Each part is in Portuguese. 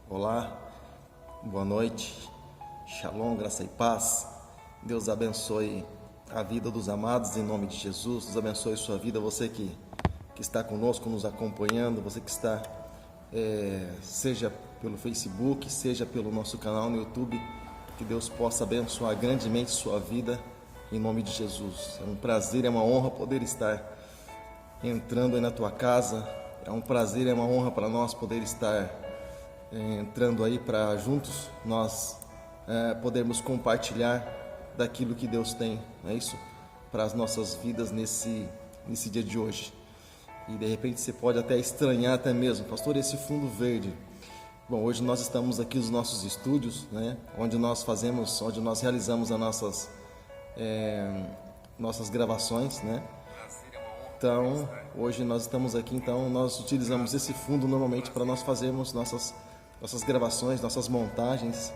Olá, boa noite, shalom, graça e paz. Deus abençoe a vida dos amados em nome de Jesus. Deus abençoe sua vida, você que está conosco, nos acompanhando, você que está, seja pelo Facebook, seja pelo nosso canal no YouTube. Que Deus possa abençoar grandemente sua vida em nome de Jesus. É um prazer, é uma honra poder estar entrando aí na tua casa. É um prazer, é uma honra para nós poder estar entrando aí para juntos nós podermos compartilhar daquilo que Deus tem, não é isso? Para as nossas vidas nesse dia de hoje. E de repente você pode até estranhar até mesmo, pastor, esse fundo verde. Bom, hoje nós estamos aqui nos nossos estúdios, né? Onde nós realizamos as nossas gravações, né? Então, hoje nós estamos aqui, então nós utilizamos esse fundo normalmente para nós fazermos nossas gravações, nossas montagens.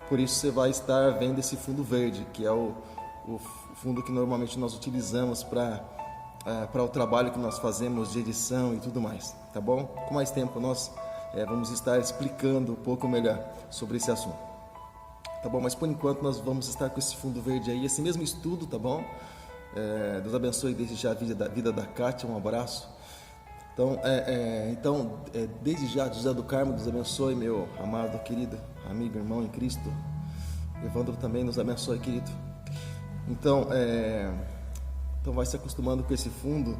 Por isso você vai estar vendo esse fundo verde, que é o fundo que normalmente nós utilizamos para o trabalho que nós fazemos de edição e tudo mais, tá bom? Com mais tempo nós vamos estar explicando um pouco melhor sobre esse assunto, tá bom? Mas por enquanto nós vamos estar com esse fundo verde aí, esse mesmo estudo, tá bom? Deus abençoe desde já a vida da Kátia, um abraço. Então, desde já, José do Carmo, Deus abençoe, meu amado, querido amigo, irmão em Cristo. Evandro também nos abençoe, querido. Então vai se acostumando com esse fundo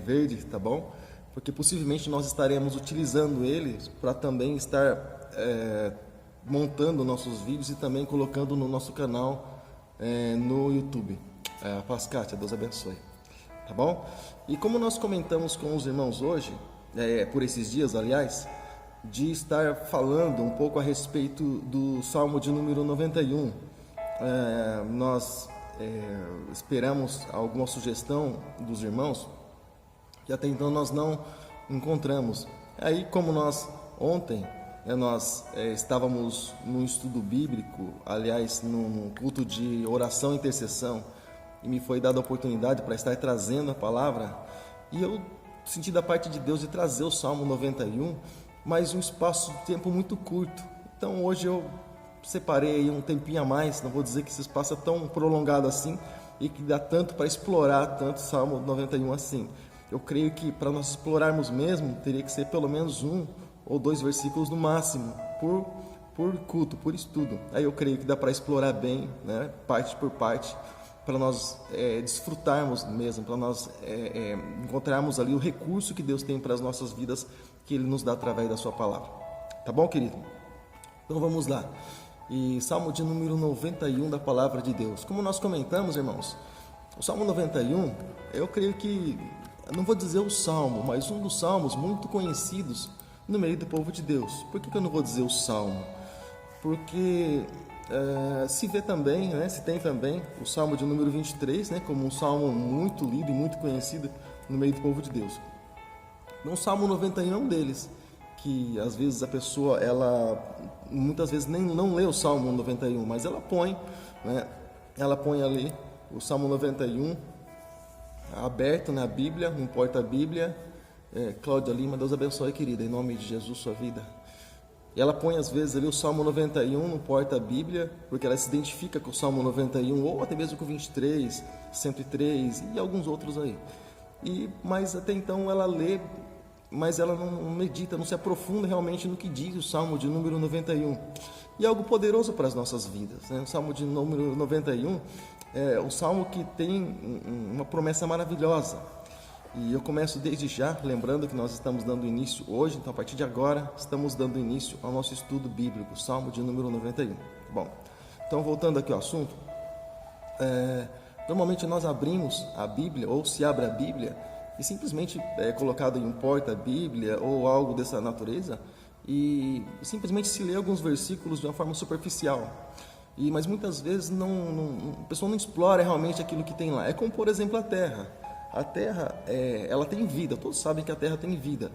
verde, tá bom? Porque possivelmente nós estaremos utilizando ele para também estar montando nossos vídeos e também colocando no nosso canal no YouTube. Paz, Kátia, Deus abençoe. Tá bom? E como nós comentamos com os irmãos hoje, por esses dias, aliás, de estar falando um pouco a respeito do Salmo de número 91, nós esperamos alguma sugestão dos irmãos, que até então nós não encontramos. Aí, como nós ontem, nós estávamos num estudo bíblico, aliás, num culto de oração e intercessão, e me foi dada a oportunidade para estar trazendo a palavra, e eu senti da parte de Deus de trazer o Salmo 91, mas um espaço de tempo muito curto. Então hoje eu separei um tempinho a mais, não vou dizer que esse espaço é tão prolongado assim, e que dá tanto para explorar tanto o Salmo 91 assim. Eu creio que para nós explorarmos mesmo, teria que ser pelo menos 1 ou 2 versículos no máximo, por culto, por estudo. Aí eu creio que dá para explorar bem, né, parte por parte, para nós desfrutarmos mesmo, para nós encontrarmos ali o recurso que Deus tem para as nossas vidas, que Ele nos dá através da sua palavra. Tá bom, querido? Então vamos lá. E Salmo de número 91 da palavra de Deus. Como nós comentamos, irmãos, o Salmo 91, eu creio que, não vou dizer o Salmo, mas um dos salmos muito conhecidos no meio do povo de Deus. Por que eu não vou dizer o Salmo? Porque se vê também, né, se tem também o Salmo de número 23, né, como um salmo muito lido e muito conhecido no meio do povo de Deus. O Salmo 91 é um deles, que às vezes a pessoa, ela muitas vezes não lê o Salmo 91, mas ela põe, né, ela põe ali o Salmo 91 aberto na Bíblia, no porta-Bíblia. Cláudia Lima, Deus abençoe, querida, em nome de Jesus, sua vida. E ela põe às vezes ali o Salmo 91 no porta-Bíblia, porque ela se identifica com o Salmo 91, ou até mesmo com 23, 103 e alguns outros aí. Mas até então ela lê, mas ela não medita, não se aprofunda realmente no que diz o Salmo de número 91. E é algo poderoso para as nossas vidas, né? O Salmo de número 91 é um salmo que tem uma promessa maravilhosa. E eu começo desde já, lembrando que nós estamos dando início hoje, então a partir de agora, estamos dando início ao nosso estudo bíblico, Salmo de número 91. Bom, então voltando aqui ao assunto, normalmente nós abrimos a Bíblia, ou se abre a Bíblia, e simplesmente é colocado em um porta-Bíblia ou algo dessa natureza, e simplesmente se lê alguns versículos de uma forma superficial. Mas muitas vezes a pessoa não explora realmente aquilo que tem lá. É como, por exemplo, a terra. A terra, ela tem vida, todos sabem que a terra tem vida,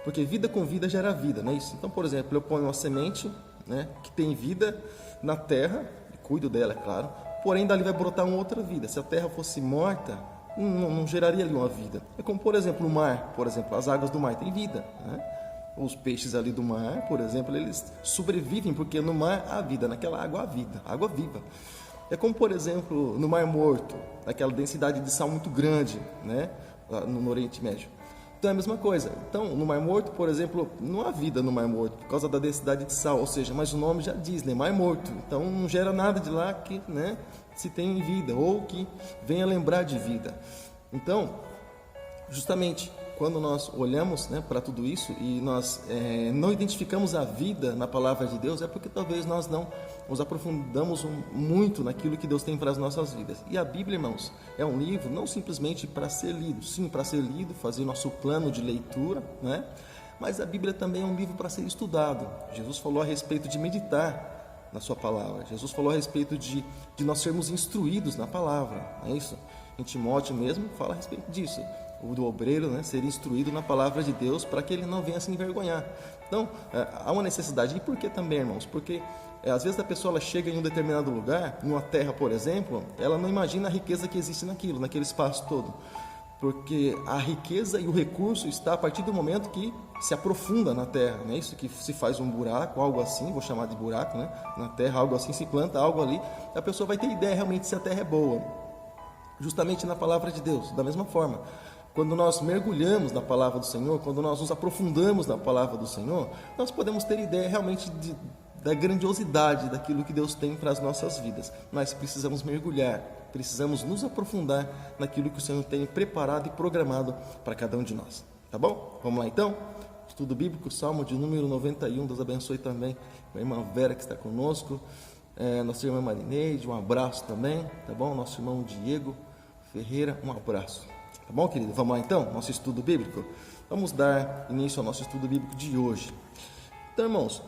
porque vida com vida gera vida, não é isso? Então, por exemplo, eu ponho uma semente, né, que tem vida na terra, cuido dela, é claro, porém dali vai brotar uma outra vida. Se a terra fosse morta, não geraria ali uma vida. É como, por exemplo, o mar, por exemplo, as águas do mar têm vida, né? Os peixes ali do mar, por exemplo, eles sobrevivem porque no mar há vida, naquela água há vida, água viva. É como, por exemplo, no Mar Morto, aquela densidade de sal muito grande, né, no Oriente Médio. Então é a mesma coisa. Então, no Mar Morto, por exemplo, não há vida no Mar Morto por causa da densidade de sal, ou seja, mas o nome já diz, né, Mar Morto. Então não gera nada de lá que, né, se tem vida ou que venha lembrar de vida. Então, justamente quando nós olhamos, né, para tudo isso e nós não identificamos a vida na palavra de Deus, é porque talvez nós não nos aprofundamos muito naquilo que Deus tem para as nossas vidas. E a Bíblia, irmãos, é um livro não simplesmente para ser lido, sim, para ser lido, fazer nosso plano de leitura, né? Mas a Bíblia também é um livro para ser estudado. Jesus falou a respeito de meditar na sua palavra. Jesus falou a respeito de nós sermos instruídos na palavra, não é isso? Em Timóteo mesmo fala a respeito disso. O do obreiro, né, ser instruído na palavra de Deus para que ele não venha se envergonhar. Então, há uma necessidade. E por que também, irmãos? Porque às vezes a pessoa ela chega em um determinado lugar, numa terra, por exemplo, ela não imagina a riqueza que existe naquele espaço todo. Porque a riqueza e o recurso está a partir do momento que se aprofunda na terra, não é isso? Que se faz um buraco, algo assim, vou chamar de buraco, né? Na terra, algo assim, se planta algo ali, a pessoa vai ter ideia realmente se a terra é boa. Justamente na palavra de Deus, da mesma forma. Quando nós mergulhamos na palavra do Senhor, quando nós nos aprofundamos na palavra do Senhor, nós podemos ter ideia realmente da grandiosidade daquilo que Deus tem para as nossas vidas. Mas precisamos mergulhar, precisamos nos aprofundar naquilo que o Senhor tem preparado e programado para cada um de nós. Tá bom? Vamos lá então? Estudo bíblico, Salmo de número 91. Deus abençoe também a irmã Vera que está conosco, nossa irmã Marineide, um abraço também, tá bom? Nosso irmão Diego Ferreira, um abraço. Tá bom, querido? Vamos lá então, nosso estudo bíblico. Vamos dar início ao nosso estudo bíblico de hoje. Então, irmãos,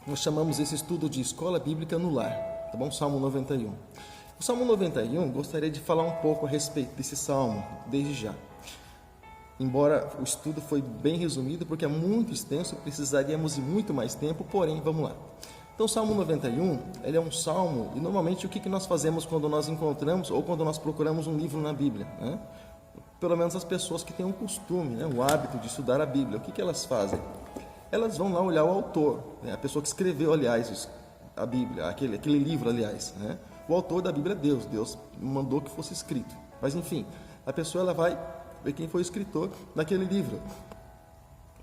nós chamamos esse estudo de Escola Bíblica no Lar, tá bom? Salmo 91. O Salmo 91, gostaria de falar um pouco a respeito desse salmo, desde já. Embora o estudo foi bem resumido, porque é muito extenso, precisaríamos de muito mais tempo, porém, vamos lá. Então, o Salmo 91, ele é um salmo, e normalmente o que nós fazemos quando nós encontramos ou quando nós procuramos um livro na Bíblia, né? Pelo menos as pessoas que têm o costume, né, o hábito de estudar a Bíblia, o que elas fazem? Elas vão lá olhar o autor, né, a pessoa que escreveu, aliás, a Bíblia, aquele livro, aliás, né? O autor da Bíblia é Deus, Deus mandou que fosse escrito. Mas, enfim, a pessoa ela vai ver quem foi o escritor daquele livro.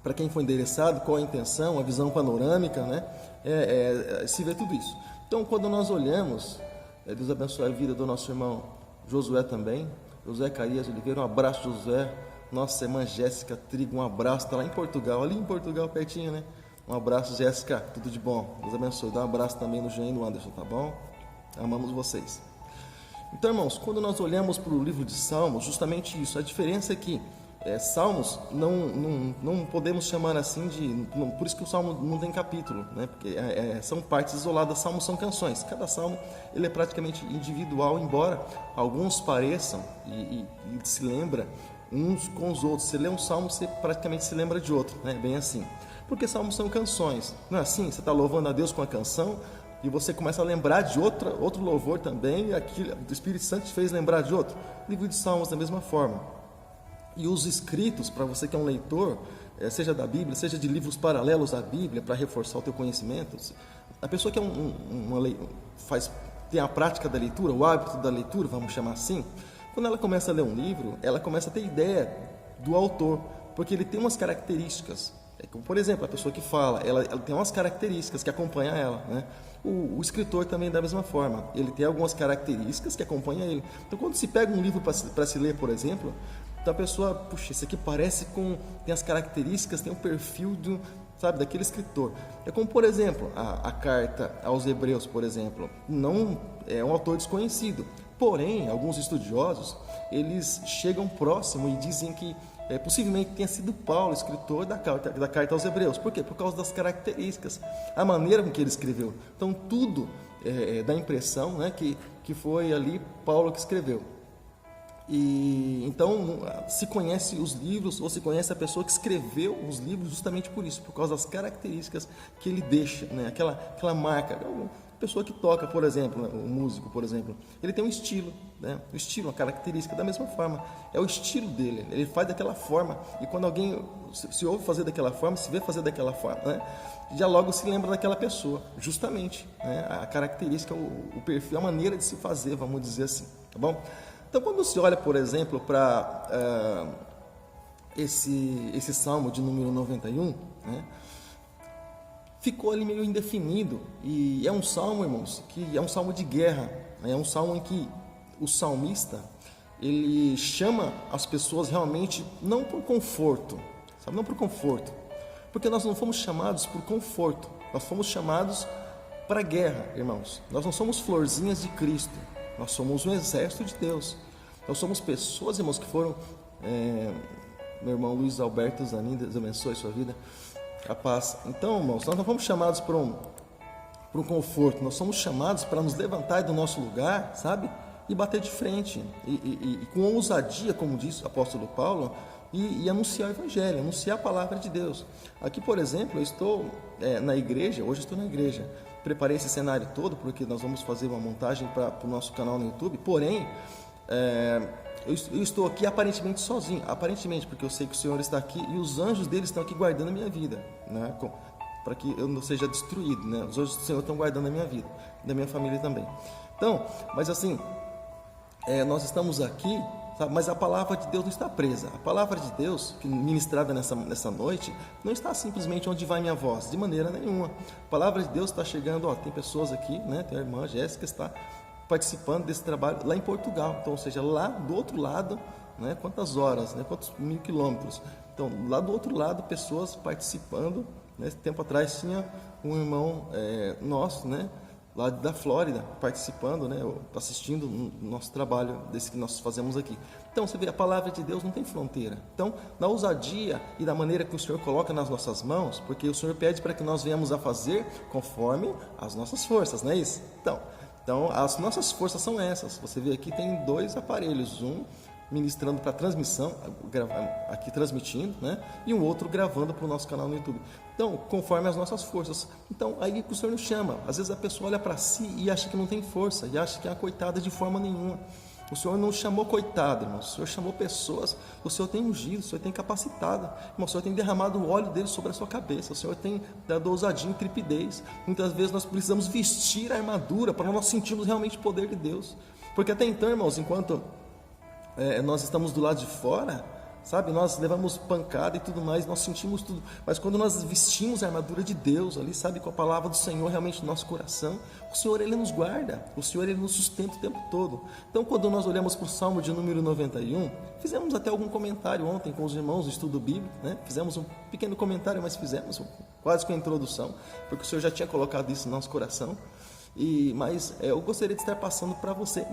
Para quem foi endereçado, qual a intenção, a visão panorâmica, né? Se vê tudo isso. Então, quando nós olhamos, Deus abençoe a vida do nosso irmão Josué também, José Carias Oliveira, um abraço, Josué. Nossa irmã Jéssica Trigo, um abraço, está lá em Portugal, ali em Portugal pertinho, né? Um abraço, Jéssica, tudo de bom, Deus abençoe. Dá um abraço também no Jean e no Anderson, tá bom? Amamos vocês. Então, irmãos, quando nós olhamos para o livro de Salmos, justamente isso, a diferença é que Salmos não podemos chamar assim por isso que o Salmo não tem capítulo, né? Porque são partes isoladas. Salmos são canções, cada salmo ele é praticamente individual, embora alguns pareçam e se lembra uns com os outros. Você lê um salmo, você praticamente se lembra de outro, né? Bem assim, porque salmos são canções, não é assim? Você está louvando a Deus com a canção e você começa a lembrar de outro louvor também, e aquilo, o Espírito Santo te fez lembrar de outro. O livro de Salmos da mesma forma. E os escritos, para você que é um leitor, seja da Bíblia, seja de livros paralelos à Bíblia, para reforçar o teu conhecimento, a pessoa que tem a prática da leitura, o hábito da leitura, vamos chamar assim, quando ela começa a ler um livro, ela começa a ter ideia do autor, porque ele tem umas características. Como, por exemplo, a pessoa que fala, ela tem umas características que acompanham ela, né? O escritor também da mesma forma, ele tem algumas características que acompanham ele. Então, quando se pega um livro para se ler, por exemplo, então a pessoa, puxa, isso aqui parece tem as características, tem o perfil daquele escritor. É como, por exemplo, a carta aos Hebreus, por exemplo, não é um autor desconhecido. Porém, alguns estudiosos, eles chegam próximo e dizem que possivelmente tenha sido Paulo, escritor da carta aos Hebreus. Por quê? Por causa das características, a maneira com que ele escreveu. Então, tudo dá a impressão, né, que foi ali Paulo que escreveu. E então se conhece os livros, ou se conhece a pessoa que escreveu os livros justamente por isso, por causa das características que ele deixa, né? Aquela marca. A pessoa que toca, por exemplo, né? O músico, por exemplo, ele tem um estilo, né? O estilo, uma característica da mesma forma, é o estilo dele, ele faz daquela forma, e quando alguém se ouve fazer daquela forma, se vê fazer daquela forma, né? Já logo se lembra daquela pessoa, justamente, né? A característica, o perfil, a maneira de se fazer, vamos dizer assim, tá bom? Então, quando se olha, por exemplo, para esse Salmo de número 91, né, ficou ali meio indefinido, e é um salmo, irmãos, que é um salmo de guerra, né, é um salmo em que o salmista, ele chama as pessoas realmente não por conforto, sabe, não por conforto, porque nós não fomos chamados por conforto, nós fomos chamados para a guerra, irmãos. Nós não somos florzinhas de Cristo, nós somos um exército de Deus. Nós somos pessoas, irmãos, que foram... meu irmão Luiz Alberto Zanin, Deus abençoe a sua vida, a paz. Então, irmãos, nós não fomos chamados para um conforto, nós somos chamados para nos levantar do nosso lugar, sabe? E bater de frente, e com ousadia, como diz o apóstolo Paulo, e anunciar o Evangelho, anunciar a palavra de Deus. Aqui, por exemplo, eu estou na igreja, hoje eu estou na igreja, preparei esse cenário todo, porque nós vamos fazer uma montagem para o nosso canal no YouTube, porém, eu estou aqui aparentemente sozinho, aparentemente, porque eu sei que o Senhor está aqui, e os anjos dele estão aqui guardando a minha vida, né? Para que eu não seja destruído, né? Os anjos do Senhor estão guardando a minha vida, da minha família também. Então, mas assim, nós estamos aqui, sabe? Mas a palavra de Deus não está presa. A palavra de Deus, que ministrada nessa noite, não está simplesmente onde vai minha voz, de maneira nenhuma. A palavra de Deus está chegando, tem pessoas aqui, né? Tem a irmã Jéssica que está participando desse trabalho lá em Portugal, então, ou seja, lá do outro lado, né? Quantas horas, né? Quantos 1000 quilômetros? Então, lá do outro lado, pessoas participando, né? Esse tempo atrás tinha um irmão nosso, né? Lá da Flórida, participando, né, assistindo o nosso trabalho desse que nós fazemos aqui. Então, você vê, a palavra de Deus não tem fronteira. Então, na ousadia e da maneira que o Senhor coloca nas nossas mãos, porque o Senhor pede para que nós venhamos a fazer conforme as nossas forças, não é isso? Então, as nossas forças são essas. Você vê aqui tem 2 aparelhos, um ministrando para transmissão, aqui transmitindo, né? E um outro gravando para o nosso canal no YouTube. Então, conforme as nossas forças. Então, aí que o Senhor nos chama. Às vezes a pessoa olha para si e acha que não tem força, e acha que é uma coitada de forma nenhuma. O Senhor não chamou coitado, irmão. O Senhor chamou pessoas, o Senhor tem ungido, o Senhor tem capacitado, irmão, o Senhor tem derramado o óleo dele sobre a sua cabeça, o Senhor tem dado ousadia e intrepidez. Muitas vezes nós precisamos vestir a armadura para nós sentirmos realmente o poder de Deus. Porque até então, irmãos, enquanto nós estamos do lado de fora, sabe, nós levamos pancada e tudo mais, nós sentimos tudo, mas quando nós vestimos a armadura de Deus ali, sabe, com a palavra do Senhor realmente no nosso coração, o Senhor, Ele nos guarda, o Senhor, Ele nos sustenta o tempo todo. Então, quando nós olhamos para o Salmo de número 91, fizemos até algum comentário ontem com os irmãos do estudo bíblico, né? Fizemos um pequeno comentário, mas fizemos quase com a introdução, porque o Senhor já tinha colocado isso no nosso coração. Mas eu gostaria de estar passando para você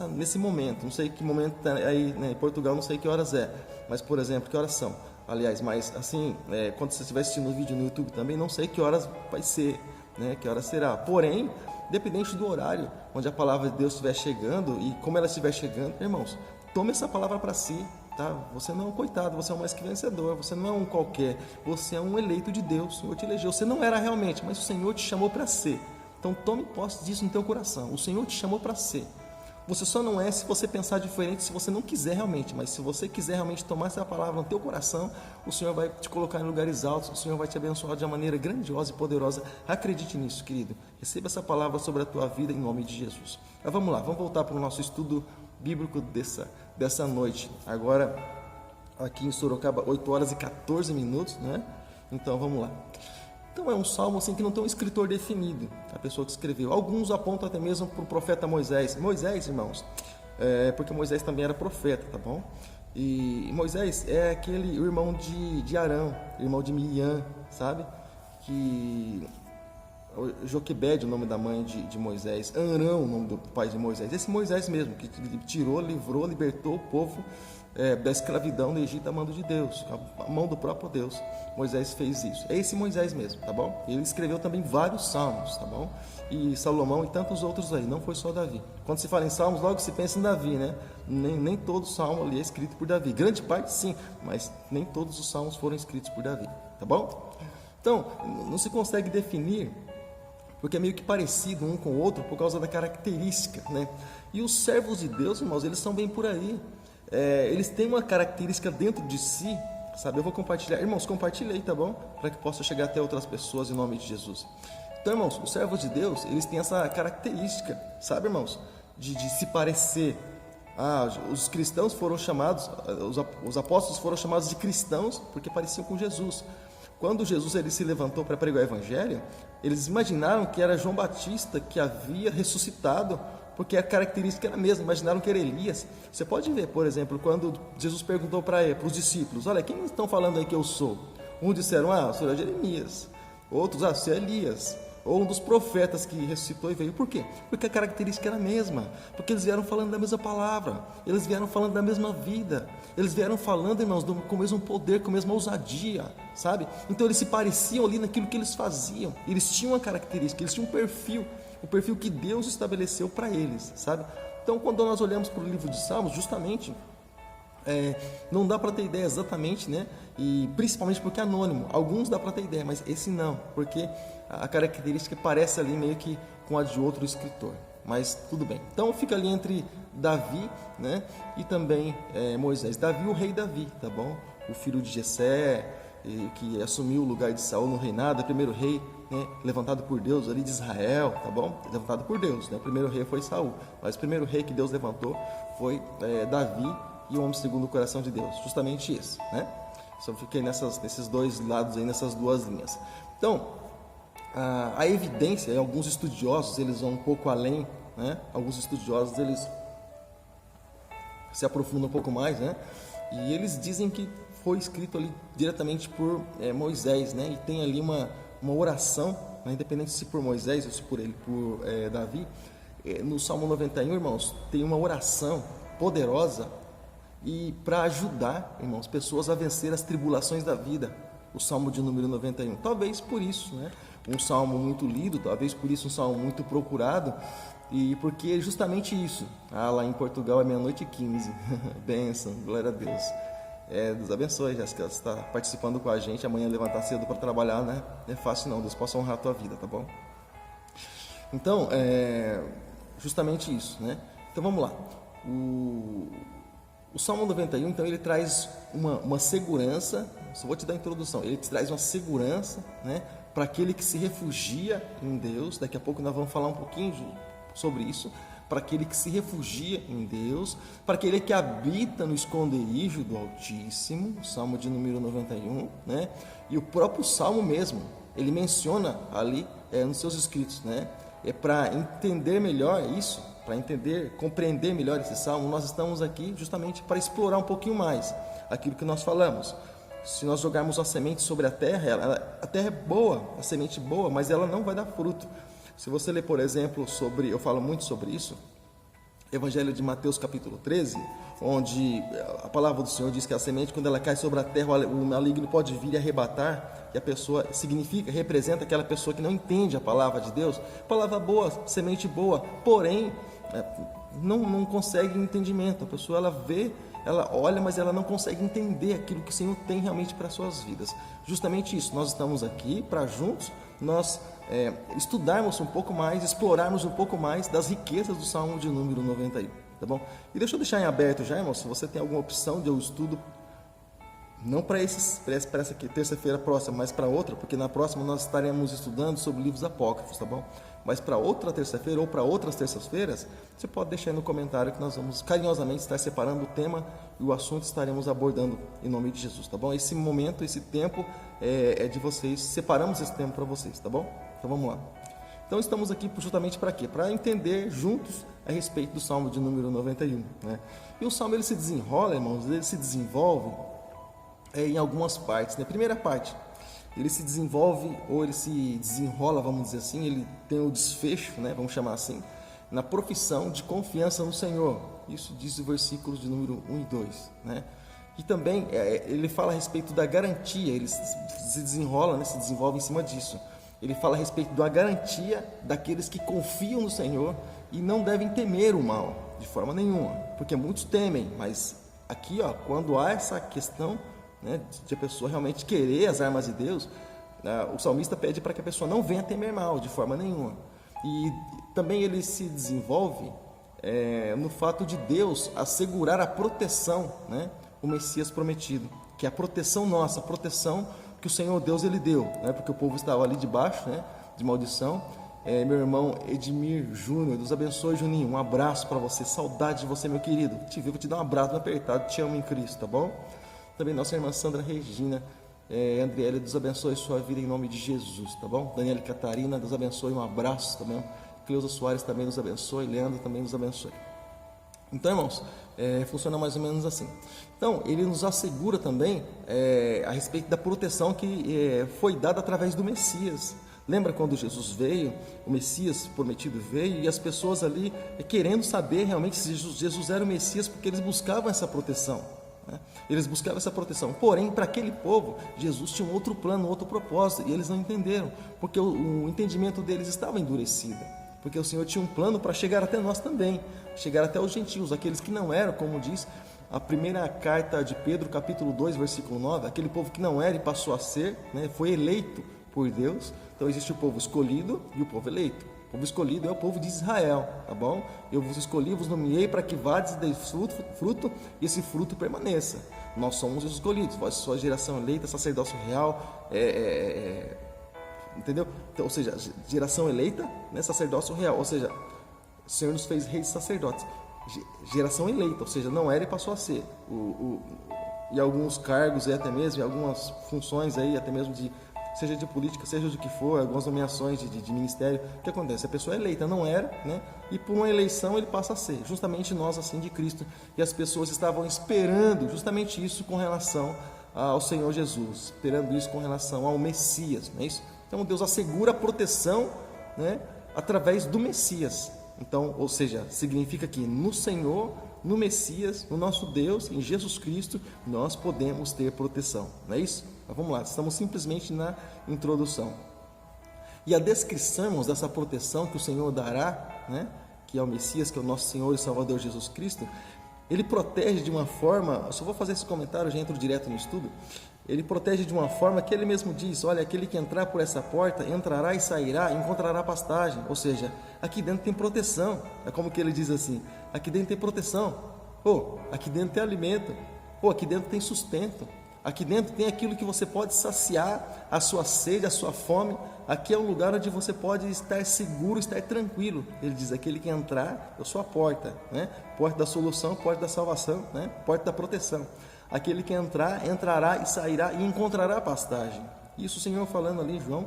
nesse momento. Não sei que momento está aí, né, em Portugal, não sei que horas é, mas, por exemplo, que horas são. Aliás, mas assim, quando você estiver assistindo o vídeo no YouTube também, não sei que horas vai ser, né, que horas será. Porém, dependente do horário onde a palavra de Deus estiver chegando e como ela estiver chegando, irmãos, tome essa palavra para si. Tá? Você não é um coitado, você é um mais que vencedor, você não é um qualquer, você é um eleito de Deus, o Senhor te elegeu. Você não era realmente, mas o Senhor te chamou para ser. Então tome posse disso no teu coração. O Senhor te chamou para ser. Você só não é se você pensar diferente, se você não quiser realmente, mas se você quiser realmente tomar essa palavra no teu coração, o Senhor vai te colocar em lugares altos, o Senhor vai te abençoar de uma maneira grandiosa e poderosa. Acredite nisso, querido. Receba essa palavra sobre a tua vida em nome de Jesus. Mas vamos lá, vamos voltar para o nosso estudo bíblico dessa noite. Agora, aqui em Sorocaba, 8 horas e 14 minutos, né? Então vamos lá. Então é um salmo assim que não tem um escritor definido, a pessoa que escreveu. Alguns apontam até mesmo para o profeta Moisés. Moisés, irmãos, porque Moisés também era profeta, tá bom? E Moisés é aquele irmão de Arão, irmão de Miriam, sabe? Que Joquebede, o nome da mãe de Moisés, Arão, o nome do pai de Moisés, esse Moisés mesmo, que tirou, livrou, libertou o povo da escravidão do Egito a mando de Deus, a mão do próprio Deus. Moisés fez isso, é esse Moisés mesmo, tá bom? Ele escreveu também vários salmos, tá bom? E Salomão e tantos outros aí, não foi só Davi. Quando se fala em salmos, logo se pensa em Davi, né? Nem todo salmo ali é escrito por Davi, grande parte sim, mas nem todos os salmos foram escritos por Davi, tá bom? Então, não se consegue definir, porque é meio que parecido um com o outro por causa da característica, né? E os servos de Deus, irmãos, eles são bem por aí. Eles têm uma característica dentro de si, sabe? Eu vou compartilhar. Irmãos, compartilhei, tá bom? Para que possa chegar até outras pessoas em nome de Jesus. Então, irmãos, os servos de Deus, eles têm essa característica, sabe, irmãos? De se parecer. Os cristãos foram chamados, os apóstolos foram chamados de cristãos porque pareciam com Jesus. Quando Jesus ele se levantou para pregar o evangelho, eles imaginaram que era João Batista que havia ressuscitado, porque a característica era a mesma, imaginaram que era Elias. Você pode ver, por exemplo, quando Jesus perguntou para os discípulos, olha, quem estão falando aí que eu sou? Uns disseram, o senhor é Jeremias, outros, o senhor é Elias, ou um dos profetas que ressuscitou e veio. Por quê? Porque a característica era a mesma, porque eles vieram falando da mesma palavra, eles vieram falando da mesma vida, eles vieram falando, irmãos, com o mesmo poder, com a mesma ousadia, sabe? Então eles se pareciam ali naquilo que eles faziam, eles tinham uma característica, eles tinham um perfil, o perfil que Deus estabeleceu para eles, sabe? Então quando nós olhamos para o livro de Salmos, justamente, não dá para ter ideia exatamente, né? E principalmente porque é anônimo. Alguns dá para ter ideia, mas esse não, porque a característica parece ali meio que com a de outro escritor. Mas tudo bem. Então fica ali entre Davi, né? E também Moisés. Davi, o rei Davi, tá bom? O filho de Jessé, que assumiu o lugar de Saul no reinado, é o primeiro rei, né, levantado por Deus ali de Israel, tá bom? Levantado por Deus, né? O primeiro rei foi Saul, mas o primeiro rei que Deus levantou foi Davi, e o homem segundo o coração de Deus, justamente esse, né? Só fiquei nesses dois lados aí, nessas duas linhas. Então, a evidência, alguns estudiosos, eles vão um pouco além, né? Alguns estudiosos, eles se aprofundam um pouco mais, né? E eles dizem que foi escrito ali diretamente por Moisés, né? E tem ali uma oração, né? Independente se por Moisés ou se por Davi, no Salmo 91, irmãos, tem uma oração poderosa e para ajudar, irmãos, pessoas a vencer as tribulações da vida. O Salmo de número 91, talvez por isso, né? Um salmo muito lido, talvez por isso um salmo muito procurado, e porque justamente isso. Lá em Portugal é 00:15. Bênção, glória a Deus. Deus abençoe, Jéssica, você está participando com a gente. Amanhã levantar cedo para trabalhar, né? Não é fácil não, Deus possa honrar a tua vida, tá bom? Então, justamente isso, né? Então vamos lá. O Salmo 91, então, ele traz uma segurança, só vou te dar a introdução, ele traz uma segurança, né, para aquele que se refugia em Deus. Daqui a pouco nós vamos falar um pouquinho sobre isso. Para aquele que se refugia em Deus, para aquele que habita no esconderijo do Altíssimo, o Salmo de número 91, né? E o próprio Salmo mesmo, ele menciona ali nos seus escritos, né? Para entender melhor isso, para compreender melhor esse Salmo, nós estamos aqui justamente para explorar um pouquinho mais aquilo que nós falamos. Se nós jogarmos a semente sobre a terra, a terra é boa, a semente é boa, mas ela não vai dar fruto. Se você ler, por exemplo, eu falo muito sobre isso, Evangelho de Mateus capítulo 13, onde a palavra do Senhor diz que a semente, quando ela cai sobre a terra, o maligno pode vir e arrebatar, e a pessoa representa aquela pessoa que não entende a palavra de Deus. Palavra boa, semente boa, porém, não consegue entendimento. A pessoa, ela vê, ela olha, mas ela não consegue entender aquilo que o Senhor tem realmente para as suas vidas. Justamente isso, nós estamos aqui para juntos nós estudarmos um pouco mais, explorarmos um pouco mais das riquezas do Salmo de número 91, tá bom? E deixa eu deixar em aberto já, irmão, se você tem alguma opção de eu estudo, não para essa aqui, terça-feira próxima, mas para outra, porque na próxima nós estaremos estudando sobre livros apócrifos, tá bom? Mas para outra terça-feira ou para outras terças-feiras, você pode deixar aí no comentário que nós vamos carinhosamente estar separando o tema e o assunto estaremos abordando em nome de Jesus, tá bom? Esse momento, esse tempo é de vocês, separamos esse tempo para vocês, tá bom? Então vamos lá. Então estamos aqui justamente para quê? Para entender juntos a respeito do Salmo de número 91, né? E o Salmo, ele se desenrola, irmãos, ele se desenvolve em algumas partes, né? Primeira parte, ele se desenvolve, ou ele se desenrola, vamos dizer assim, ele tem o desfecho, né, vamos chamar assim, na profissão de confiança no Senhor. Isso diz o versículo de número 1 e 2, né? E também ele fala a respeito da garantia, ele se desenrola, né, se desenvolve em cima disso. Ele fala a respeito da garantia daqueles que confiam no Senhor e não devem temer o mal, de forma nenhuma, porque muitos temem, mas aqui, quando há essa questão, né, de a pessoa realmente querer as armas de Deus, o salmista pede para que a pessoa não venha temer mal, de forma nenhuma. E também ele se desenvolve no fato de Deus assegurar a proteção, né, o Messias prometido, que é a proteção nossa, a proteção que o Senhor Deus ele deu, né, porque o povo estava ali debaixo, né, de maldição. Meu irmão Edmir Júnior, Deus abençoe, Juninho, um abraço para você, saudade de você, meu querido, te ver, vou te dar um abraço bem apertado, te amo em Cristo, tá bom? Também nossa irmã Sandra Regina, Andriele, Deus abençoe sua vida em nome de Jesus, tá bom? Daniela Catarina, Deus abençoe, um abraço também. Cleusa Soares também nos abençoe, Leandro também nos abençoe. Então, irmãos, funciona mais ou menos assim. Então, ele nos assegura também a respeito da proteção que foi dada através do Messias. Lembra quando Jesus veio, o Messias prometido veio, e as pessoas ali querendo saber realmente se Jesus era o Messias, porque eles buscavam essa proteção, né? Eles buscavam essa proteção, porém, para aquele povo, Jesus tinha um outro plano, um outro propósito, e eles não entenderam, porque o entendimento deles estava endurecido, porque o Senhor tinha um plano para chegar até nós também, chegar até os gentios, aqueles que não eram, como diz a primeira carta de Pedro, capítulo 2, versículo 9, aquele povo que não era e passou a ser, né, foi eleito por Deus. Então existe o povo escolhido e o povo eleito. O povo escolhido é o povo de Israel, tá bom? Eu vos escolhi, vos nomeei para que vades e deis fruto, e esse fruto permaneça. Nós somos os escolhidos, vós sua geração eleita, sacerdócio real, entendeu? Então, ou seja, geração eleita, né, sacerdócio real, ou seja, o Senhor nos fez reis e sacerdotes. Geração eleita, ou seja, não era e passou a ser. E alguns cargos, até mesmo, e algumas funções aí, até mesmo seja de política, seja de que for, algumas nomeações de ministério, o que acontece? A pessoa é eleita, não era, né? E por uma eleição ele passa a ser, justamente nós assim de Cristo, e as pessoas estavam esperando justamente isso com relação ao Senhor Jesus, esperando isso com relação ao Messias, não é isso? Então Deus assegura a proteção, né, através do Messias. Então, ou seja, significa que no Senhor, no Messias, no nosso Deus, em Jesus Cristo, nós podemos ter proteção, não é isso? Mas vamos lá, estamos simplesmente na introdução. E a descrição dessa proteção que o Senhor dará, né, que é o Messias, que é o nosso Senhor e Salvador Jesus Cristo, ele protege de uma forma, eu só vou fazer esse comentário, já entro direto no estudo, ele protege de uma forma que ele mesmo diz, olha, aquele que entrar por essa porta, entrará e sairá, encontrará pastagem, ou seja, aqui dentro tem proteção, é como que ele diz assim, aqui dentro tem proteção, aqui dentro tem alimento, aqui dentro tem sustento, aqui dentro tem aquilo que você pode saciar a sua sede, a sua fome. Aqui é um lugar onde você pode estar seguro, estar tranquilo. Ele diz, aquele que entrar, eu sou a porta, né? Porta da solução, porta da salvação, né? Porta da proteção. Aquele que entrar, entrará e sairá e encontrará pastagem. Isso o Senhor falando ali, João,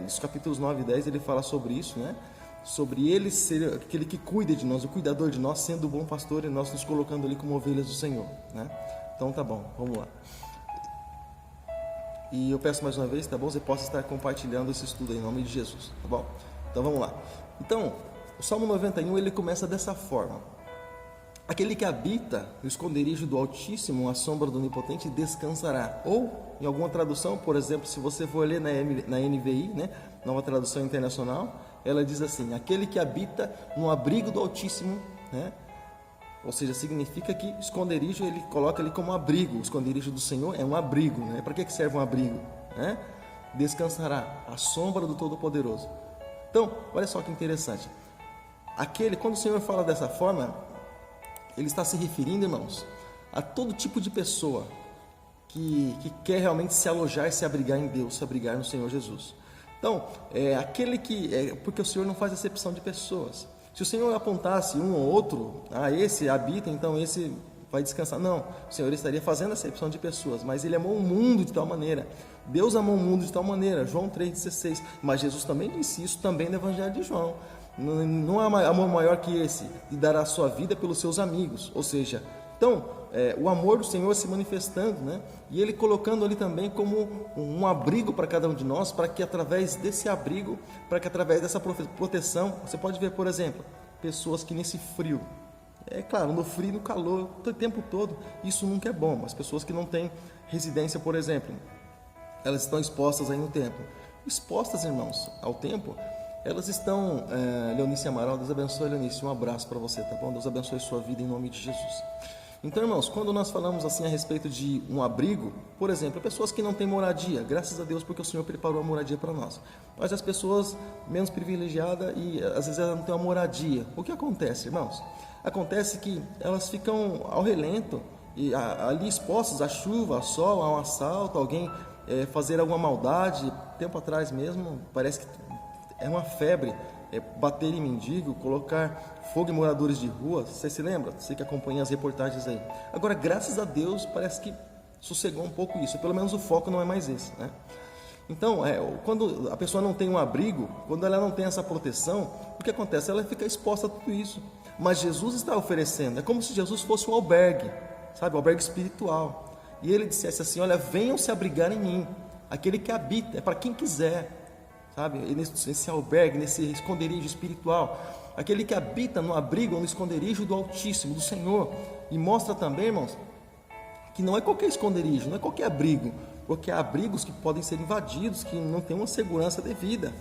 nos capítulos 9 e 10, ele fala sobre isso, né? Sobre ele ser aquele que cuida de nós, o cuidador de nós, sendo o bom pastor, e nós nos colocando ali como ovelhas do Senhor, né? Então tá bom, vamos lá. E eu peço mais uma vez, tá bom? Você possa estar compartilhando esse estudo aí, em nome de Jesus, tá bom? Então vamos lá. Então, o Salmo 91, ele começa dessa forma. Aquele que habita no esconderijo do Altíssimo, à sombra do Onipotente, descansará. Ou, em alguma tradução, por exemplo, se você for ler na NVI, né, Nova Tradução Internacional, ela diz assim, aquele que habita no abrigo do Altíssimo, né? Ou seja, significa que esconderijo, ele coloca ali como abrigo. O esconderijo do Senhor é um abrigo, né? Para que serve um abrigo? Né? Descansará à sombra do Todo-Poderoso. Então, olha só que interessante. Quando o Senhor fala dessa forma, ele está se referindo, irmãos, a todo tipo de pessoa que quer realmente se alojar, se abrigar em Deus, se abrigar no Senhor Jesus. Então, porque o Senhor não faz acepção de pessoas. Se o Senhor apontasse um ou outro, esse habita, então esse vai descansar. Não, o Senhor estaria fazendo acepção de pessoas, mas Ele amou o mundo de tal maneira. Deus amou o mundo de tal maneira, João 3,16. Mas Jesus também disse isso também no Evangelho de João. Não há amor maior que esse, de dar a sua vida pelos seus amigos. Ou seja, então, o amor do Senhor se manifestando, né? E Ele colocando ali também como um abrigo para cada um de nós, para que através desse abrigo, para que através dessa proteção, você pode ver, por exemplo, pessoas que nesse frio, é claro, no frio e no calor, o tempo todo, isso nunca é bom, mas pessoas que não têm residência, por exemplo, elas estão expostas aí no tempo. Expostas, irmãos, ao tempo, elas estão, Leonice Amaral, Deus abençoe, Leonice, um abraço para você, tá bom? Deus abençoe sua vida em nome de Jesus. Então, irmãos, quando nós falamos assim a respeito de um abrigo, por exemplo, pessoas que não têm moradia, graças a Deus porque o Senhor preparou a moradia para nós, mas as pessoas menos privilegiadas e às vezes elas não têm uma moradia, o que acontece, irmãos? Acontece que elas ficam ao relento e ali expostas à chuva, ao sol, a um assalto, alguém fazer alguma maldade. Tempo atrás mesmo, parece que é uma febre, bater em mendigo, colocar fogo em moradores de rua. Você se lembra? Você que acompanha as reportagens aí. Agora, graças a Deus, parece que sossegou um pouco isso, pelo menos o foco não é mais esse, né? Então, quando a pessoa não tem um abrigo, quando ela não tem essa proteção, o que acontece? Ela fica exposta a tudo isso. Mas Jesus está oferecendo, é como se Jesus fosse um albergue, sabe? Um albergue espiritual. E ele dissesse assim: olha, venham se abrigar em mim, aquele que habita, é para quem quiser, sabe? Nesse albergue, nesse esconderijo espiritual, aquele que habita no abrigo, no esconderijo do Altíssimo, do Senhor. E mostra também, irmãos, que não é qualquer esconderijo, não é qualquer abrigo, porque há abrigos que podem ser invadidos, que não têm uma segurança devida,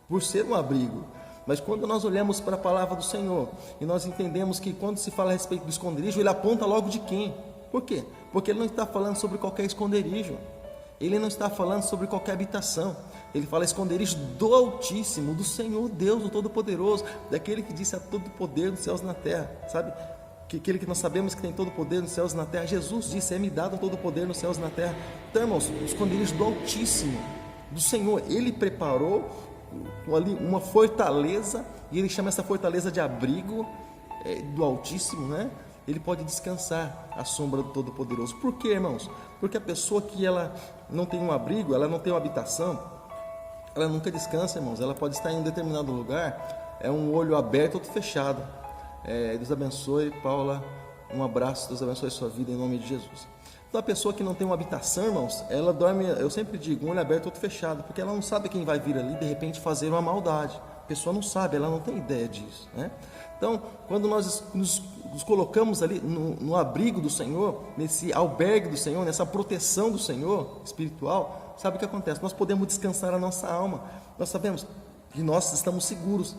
por ser um abrigo. Mas quando nós olhamos para a palavra do Senhor e nós entendemos que quando se fala a respeito do esconderijo, ele aponta logo de quem? Por quê? Porque ele não está falando sobre qualquer esconderijo, ele não está falando sobre qualquer habitação, ele fala esconderijo do Altíssimo, do Senhor Deus, do Todo-Poderoso, daquele que disse a todo poder nos céus e na terra, sabe? Aquele que nós sabemos que tem todo poder nos céus e na terra. Jesus disse: é-me dado todo poder nos céus e na terra. Então, irmãos, o esconderijo do Altíssimo, do Senhor, ele preparou ali uma fortaleza, e ele chama essa fortaleza de abrigo do Altíssimo, né? Ele pode descansar à sombra do Todo-Poderoso. Por quê, irmãos? Porque a pessoa que ela não tem um abrigo, ela não tem uma habitação, ela nunca descansa, irmãos. Ela pode estar em um determinado lugar, um olho aberto, outro fechado. Deus abençoe, Paula, um abraço, Deus abençoe a sua vida em nome de Jesus. Então a pessoa que não tem uma habitação, irmãos, ela dorme, eu sempre digo, um olho aberto, outro fechado, porque ela não sabe quem vai vir ali de repente fazer uma maldade. A pessoa não sabe, ela não tem ideia disso, né? Então, quando nós nos colocamos ali no abrigo do Senhor, nesse albergue do Senhor, nessa proteção do Senhor espiritual, sabe o que acontece? Nós podemos descansar a nossa alma. Nós sabemos que nós estamos seguros.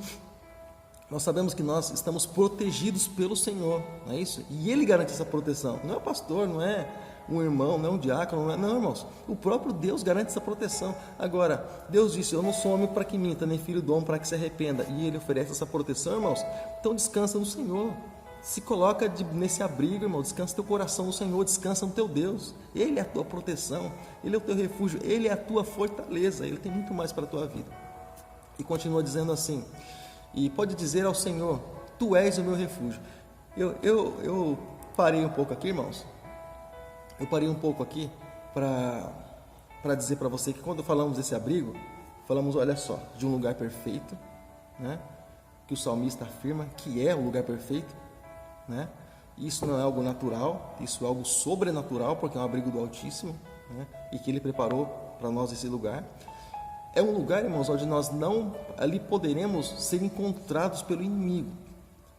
Nós sabemos que nós estamos protegidos pelo Senhor, não é isso? E Ele garante essa proteção. Não é o pastor, não é um irmão, não é um diácono, não, irmãos. O próprio Deus garante essa proteção. Agora, Deus disse: eu não sou homem para que minta, nem filho do homem para que se arrependa. E Ele oferece essa proteção, irmãos. Então descansa no Senhor. Se coloca nesse abrigo, irmão. Descansa teu coração no Senhor, descansa no teu Deus. Ele é a tua proteção, Ele é o teu refúgio, Ele é a tua fortaleza. Ele tem muito mais para a tua vida. E continua dizendo assim: e pode dizer ao Senhor: tu és o meu refúgio. Eu parei um pouco aqui, irmãos. Eu parei um pouco aqui para dizer para você que quando falamos desse abrigo, falamos, olha só, de um lugar perfeito, né? Que o salmista afirma que é o lugar perfeito, né? Isso não é algo natural, isso é algo sobrenatural, porque é um abrigo do Altíssimo, né? E que Ele preparou para nós esse lugar. É um lugar, irmãos, onde nós não ali poderemos ser encontrados pelo inimigo.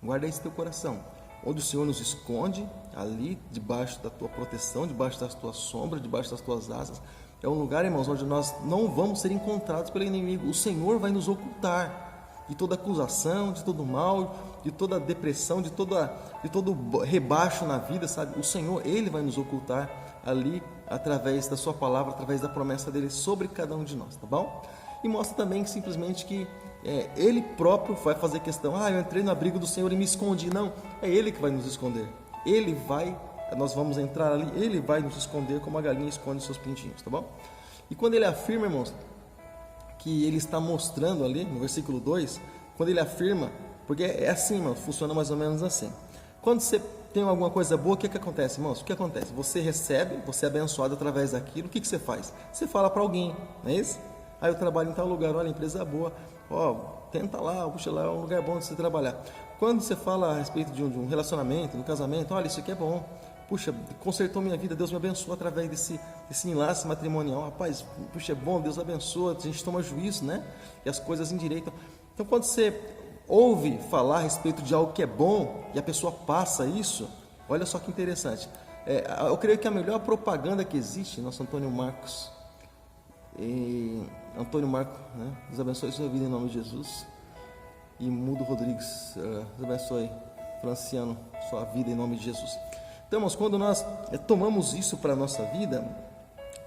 Guarda isso no teu coração. Onde o Senhor nos esconde, ali, debaixo da tua proteção, debaixo das tuas sombras, debaixo das tuas asas. É um lugar, irmãos, onde nós não vamos ser encontrados pelo inimigo. O Senhor vai nos ocultar de toda acusação, de todo mal, de toda depressão, de todo rebaixo na vida, sabe? O Senhor, Ele vai nos ocultar ali, através da sua palavra, através da promessa dele sobre cada um de nós, tá bom? E mostra também que simplesmente que Ele próprio vai fazer questão: eu entrei no abrigo do Senhor e me escondi. Não, é Ele que vai nos esconder. Nós vamos entrar ali, Ele vai nos esconder como a galinha esconde seus pintinhos, tá bom? E quando Ele afirma, irmãos, que Ele está mostrando ali, no versículo 2, quando Ele afirma, porque é assim, irmão, funciona mais ou menos assim. Quando você tem alguma coisa boa, o que acontece, irmãos? O que acontece? Você recebe, você é abençoado através daquilo. O que você faz? Você fala para alguém, não é isso? Eu trabalho em tal lugar, olha, a empresa é boa, tenta lá, puxa lá, é um lugar bom de você trabalhar. Quando você fala a respeito de um relacionamento, de um casamento, olha, isso aqui é bom, puxa, consertou minha vida, Deus me abençoou através desse enlace matrimonial. Rapaz, puxa, é bom, Deus abençoa, a gente toma juízo, né? E as coisas endireitam. Então, quando você ouve falar a respeito de algo que é bom e a pessoa passa isso, olha só que interessante. Eu creio que a melhor propaganda que existe, nosso Antônio Marcos, né? Deus abençoe sua vida em nome de Jesus. E Mudo Rodrigues, Deus abençoe, Franciano, sua vida em nome de Jesus. Então, irmãos, quando nós tomamos isso para a nossa vida,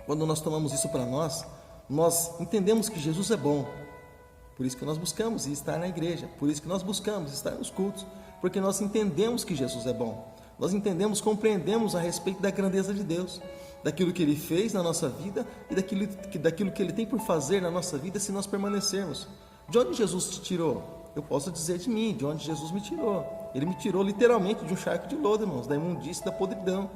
quando nós tomamos isso para nós entendemos que Jesus é bom. Por isso que nós buscamos estar na igreja, por isso que nós buscamos estar nos cultos, porque nós entendemos que Jesus é bom. Nós entendemos, compreendemos a respeito da grandeza de Deus, daquilo que Ele fez na nossa vida e daquilo que Ele tem por fazer na nossa vida se nós permanecermos. De onde Jesus te tirou? Eu posso dizer de mim, de onde Jesus me tirou. Ele me tirou literalmente de um charco de lodo, irmãos, da imundície, da podridão.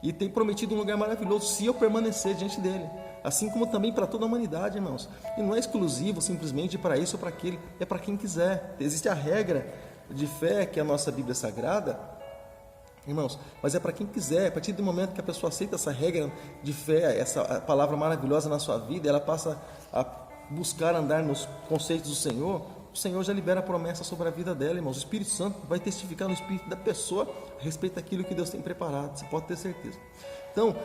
E tem prometido um lugar maravilhoso se eu permanecer diante dEle. Assim como também para toda a humanidade, irmãos. E não é exclusivo simplesmente para isso ou para aquele, é para quem quiser. Existe a regra de fé, que é a nossa Bíblia Sagrada, irmãos, mas é para quem quiser. A partir do momento que a pessoa aceita essa regra de fé, essa palavra maravilhosa na sua vida, ela passa a buscar andar nos conceitos do Senhor, o Senhor já libera a promessa sobre a vida dela, irmãos. O Espírito Santo vai testificar no espírito da pessoa a respeito daquilo que Deus tem preparado, você pode ter certeza. Então,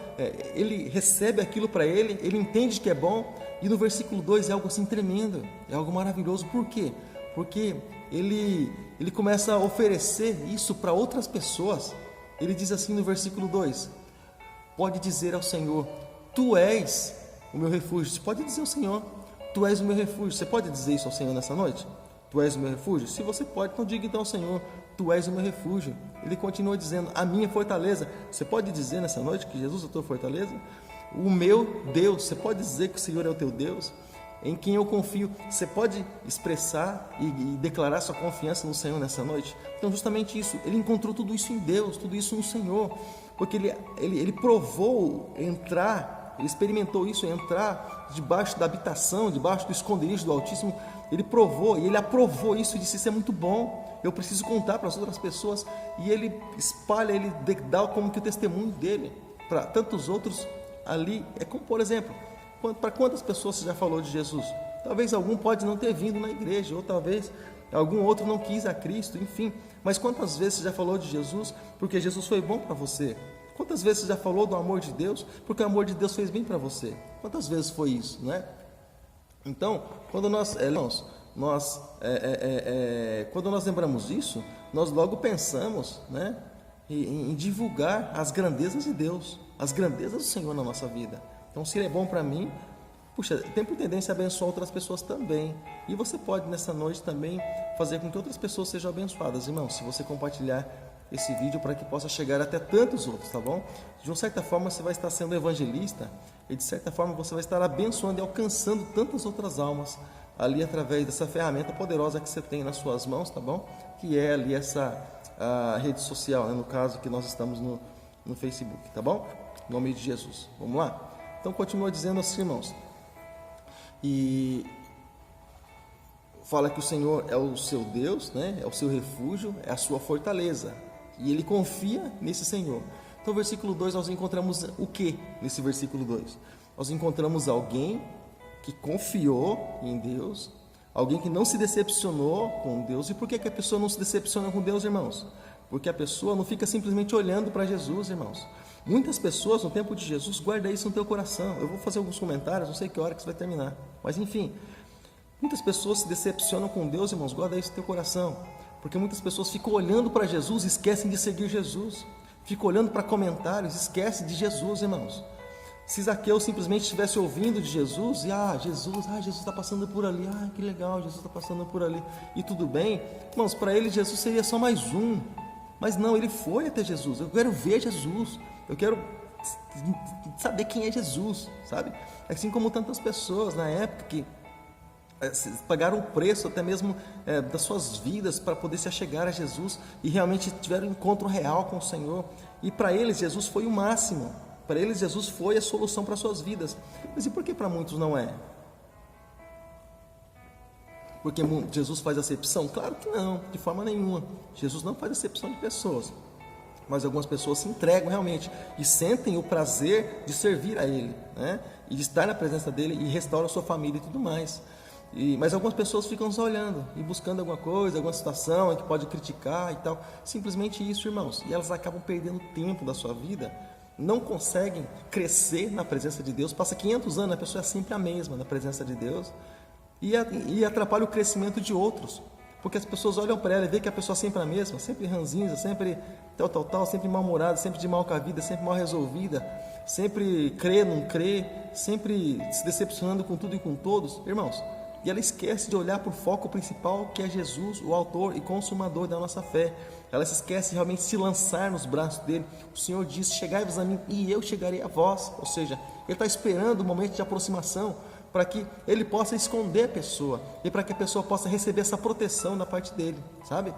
ele recebe aquilo para ele entende que é bom, e no versículo 2 é algo assim tremendo, é algo maravilhoso. Por quê? Porque ele começa a oferecer isso para outras pessoas. Ele diz assim no versículo 2, pode dizer ao Senhor, Tu és o meu refúgio. Você pode dizer ao Senhor, Tu és o meu refúgio. Você pode dizer isso ao Senhor nessa noite? Tu és o meu refúgio? Se você pode, então diga então ao Senhor, Tu és o meu refúgio. Ele continua dizendo, a minha fortaleza. Você pode dizer nessa noite que Jesus é a tua fortaleza? O meu Deus. Você pode dizer que o Senhor é o teu Deus? Em quem eu confio. Você pode expressar e declarar sua confiança no Senhor nessa noite? Então justamente isso, ele encontrou tudo isso em Deus, tudo isso no Senhor, porque ele provou entrar, ele experimentou isso, entrar debaixo da habitação, debaixo do esconderijo do Altíssimo. Ele provou e ele aprovou isso e disse, isso é muito bom, eu preciso contar para as outras pessoas. E ele espalha, ele dá como que o testemunho dele para tantos outros ali. É como, por exemplo, para quantas pessoas você já falou de Jesus? Talvez algum pode não ter vindo na igreja, ou talvez algum outro não quis a Cristo, enfim. Mas quantas vezes você já falou de Jesus porque Jesus foi bom para você? Quantas vezes você já falou do amor de Deus porque o amor de Deus fez bem para você? Quantas vezes foi isso, né? Então, quando nós, irmãos, quando nós lembramos isso, nós logo pensamos, né, em divulgar as grandezas de Deus, as grandezas do Senhor na nossa vida. Então, se Ele é bom para mim, puxa, tem por tendência a abençoar outras pessoas também. E você pode, nessa noite, também fazer com que outras pessoas sejam abençoadas, irmão, se você compartilhar esse vídeo para que possa chegar até tantos outros, tá bom? De uma certa forma, você vai estar sendo evangelista e, de certa forma, você vai estar abençoando e alcançando tantas outras almas ali através dessa ferramenta poderosa que você tem nas suas mãos, tá bom? Que é ali a rede social, né? No caso que nós estamos no Facebook, tá bom? Em nome de Jesus. Vamos lá? Então, continua dizendo assim, irmãos. E fala que o Senhor é o seu Deus, né? É o seu refúgio, é a sua fortaleza. E ele confia nesse Senhor. Então, versículo 2, nós encontramos o que nesse versículo 2? Nós encontramos alguém que confiou em Deus, alguém que não se decepcionou com Deus. E por que a pessoa não se decepciona com Deus, irmãos? Porque a pessoa não fica simplesmente olhando para Jesus, irmãos. Muitas pessoas no tempo de Jesus, guarda isso no teu coração. Eu vou fazer alguns comentários, não sei que hora que isso vai terminar. Mas enfim, muitas pessoas se decepcionam com Deus, irmãos, guarda isso no teu coração. Porque muitas pessoas ficam olhando para Jesus e esquecem de seguir Jesus. Ficam olhando para comentários e esquecem de Jesus, irmãos. Se Zaqueu simplesmente estivesse ouvindo de Jesus, e Jesus está passando por ali, que legal, Jesus está passando por ali, e tudo bem, irmãos, para ele Jesus seria só mais um. Mas não, ele foi até Jesus. Eu quero ver Jesus, eu quero saber quem é Jesus, sabe? Assim como tantas pessoas na época que pagaram o preço até mesmo das suas vidas para poder se achegar a Jesus e realmente tiveram um encontro real com o Senhor. E para eles Jesus foi o máximo, para eles Jesus foi a solução para as suas vidas. Mas e por que para muitos não é? Porque Jesus faz acepção? Claro que não, de forma nenhuma. Jesus não faz acepção de pessoas. mas algumas pessoas se entregam realmente e sentem o prazer de servir a Ele, né? E de estar na presença dEle e restaurar a sua família e tudo mais. Mas algumas pessoas ficam só olhando e buscando alguma coisa, alguma situação que pode criticar e tal. Simplesmente isso, irmãos. E elas acabam perdendo tempo da sua vida, não conseguem crescer na presença de Deus. Passa 500 anos, a pessoa é sempre a mesma na presença de Deus e atrapalha o crescimento de outros. Porque as pessoas olham para ela e veem que a pessoa é sempre a mesma, sempre ranzinza, sempre tal, sempre mal-humorada, sempre de mal com a vida, sempre mal resolvida, sempre crê, não crê, sempre se decepcionando com tudo e com todos. Irmãos, e ela esquece de olhar para o foco principal, que é Jesus, o autor e consumador da nossa fé. Ela se esquece de realmente se lançar nos braços dele. O Senhor diz: chegai-vos a mim e eu chegarei a vós. Ou seja, ele está esperando o momento de aproximação para que ele possa esconder a pessoa e para que a pessoa possa receber essa proteção da parte dele, sabe?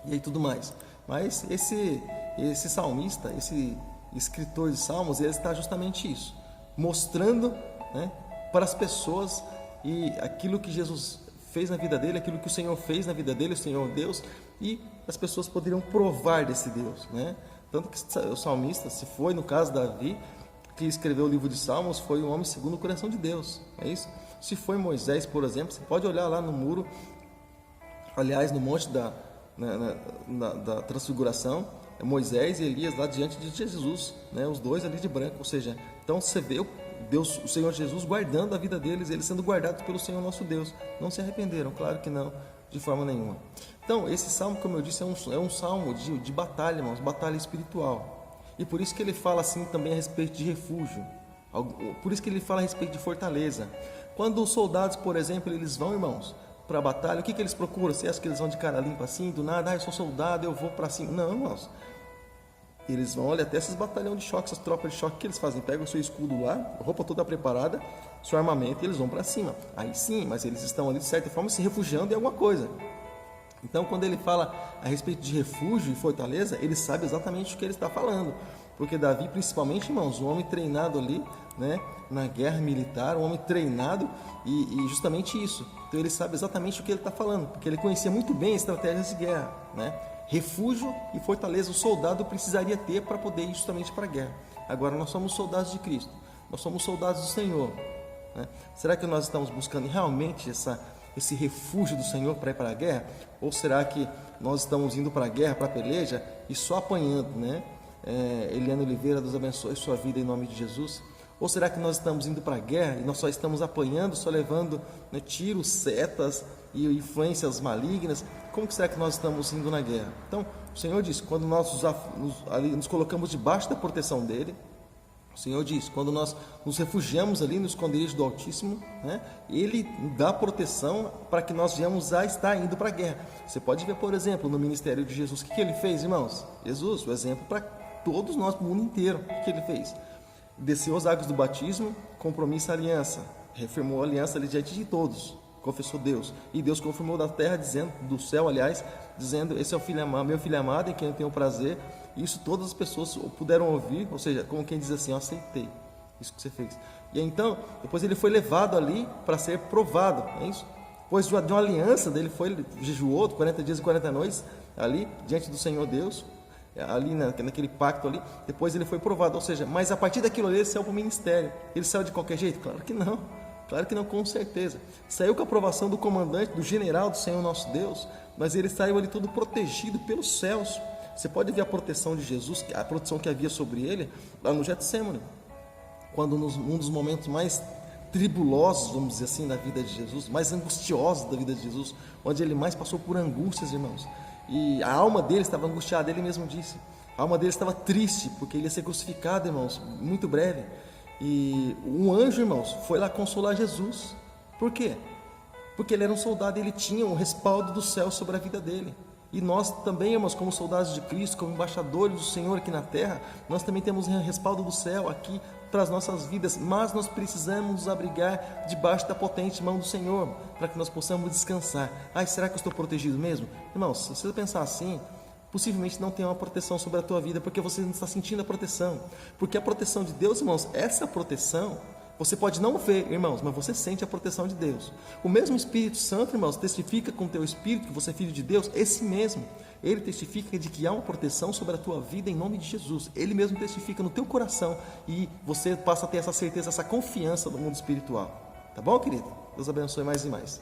E aí tudo mais. Mas esse salmista, esse escritor de salmos, ele está justamente isso, mostrando, né, para as pessoas e aquilo que Jesus fez na vida dele, aquilo que o Senhor fez na vida dele, o Senhor Deus, e as pessoas poderiam provar desse Deus, né? Tanto que o salmista, se foi no caso Davi, que escreveu o livro de Salmos, foi um homem segundo o coração de Deus, é isso? Se foi Moisés, por exemplo, você pode olhar lá no muro, aliás, no monte da transfiguração, é Moisés e Elias lá diante de Jesus, né? Os dois ali de branco, ou seja, então você vê Deus, o Senhor Jesus guardando a vida deles, eles sendo guardados pelo Senhor nosso Deus. Não se arrependeram, claro que não, de forma nenhuma. Então, esse salmo, como eu disse, é um salmo de batalha, irmãos, batalha espiritual. E por isso que ele fala assim também a respeito de refúgio. Por isso que ele fala a respeito de fortaleza. Quando os soldados, por exemplo, eles vão, irmãos, para a batalha, o que eles procuram? Você acha que eles vão de cara limpa assim, do nada? Eu sou soldado, eu vou para cima. Não, irmãos. Eles vão, olha, até esses batalhões de choque, essas tropas de choque, que eles fazem? Pegam o seu escudo lá, roupa toda preparada, seu armamento, e eles vão para cima. Aí sim, mas eles estão ali de certa forma se refugiando em alguma coisa. Então, quando ele fala a respeito de refúgio e fortaleza, ele sabe exatamente o que ele está falando. Porque Davi, principalmente, irmãos, um homem treinado ali, né, na guerra militar, um homem treinado e justamente isso. Então, ele sabe exatamente o que ele está falando, porque ele conhecia muito bem estratégias de guerra, né? Refúgio e fortaleza o soldado precisaria ter para poder ir justamente para a guerra. Agora, nós somos soldados de Cristo, nós somos soldados do Senhor, né? Será que nós estamos buscando realmente esse refúgio do Senhor para ir para a guerra? Ou será que nós estamos indo para a guerra, para a peleja e só apanhando, né? Eliane Oliveira, Deus abençoe sua vida em nome de Jesus. Ou será que nós estamos indo para a guerra e nós só estamos apanhando, só levando, né, tiros, setas e influências malignas? Como que será que nós estamos indo na guerra? Então, o Senhor diz, quando nós nos colocamos debaixo da proteção dEle, o Senhor diz, quando nós nos refugiamos ali no esconderijo do Altíssimo, né, Ele dá proteção para que nós venhamos a estar indo para a guerra. Você pode ver, por exemplo, no ministério de Jesus, o que Ele fez, irmãos? Jesus, o exemplo para todos nós, para o mundo inteiro, o que Ele fez? Desceu as águas do batismo, compromisso a aliança, reafirmou a aliança ali diante de todos, confessou Deus, e Deus confirmou da terra, dizendo, do céu, aliás, dizendo, esse é o filho amado, meu filho amado, em quem eu tenho prazer. Isso todas as pessoas puderam ouvir, ou seja, como quem diz assim, eu aceitei isso que você fez. E então, depois ele foi levado ali para ser provado, é isso? Depois de uma aliança dele, jejuou 40 dias e 40 noites ali, diante do Senhor Deus, ali naquele pacto ali. Depois ele foi provado, ou seja, mas a partir daquilo ali ele saiu para o ministério. Ele saiu de qualquer jeito? Claro que não, com certeza. Saiu com a aprovação do comandante, do general do Senhor nosso Deus, mas ele saiu ali todo protegido pelos céus. Você pode ver a proteção de Jesus, a proteção que havia sobre ele lá no Getsemane, quando num dos momentos mais tribulosos, vamos dizer assim, da vida de Jesus, mais angustiosos da vida de Jesus, onde ele mais passou por angústias, irmãos, e a alma dele estava angustiada, ele mesmo disse, a alma dele estava triste, porque ele ia ser crucificado, irmãos, muito breve, e um anjo, irmãos, foi lá consolar Jesus. Por quê? Porque ele era um soldado e ele tinha um respaldo do céu sobre a vida dele. E nós também, irmãos, como soldados de Cristo, como embaixadores do Senhor aqui na terra, nós também temos um respaldo do céu aqui para as nossas vidas, mas nós precisamos nos abrigar debaixo da potente mão do Senhor, para que nós possamos descansar. Será que eu estou protegido mesmo? Irmãos, se você pensar assim, possivelmente não tem uma proteção sobre a tua vida, porque você não está sentindo a proteção. Porque a proteção de Deus, irmãos, essa proteção, Você pode não ver, irmãos, mas você sente a proteção de Deus. O mesmo Espírito Santo, irmãos, testifica com o teu espírito que você é filho de Deus, esse mesmo. Ele testifica de que há uma proteção sobre a tua vida em nome de Jesus. Ele mesmo testifica no teu coração e você passa a ter essa certeza, essa confiança no mundo espiritual. Tá bom, querido? Deus abençoe mais e mais.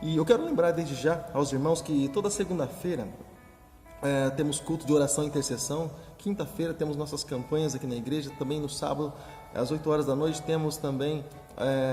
E eu quero lembrar desde já aos irmãos que toda segunda-feira temos culto de oração e intercessão. Quinta-feira temos nossas campanhas aqui na igreja. Também no sábado, às 8 horas da noite, temos também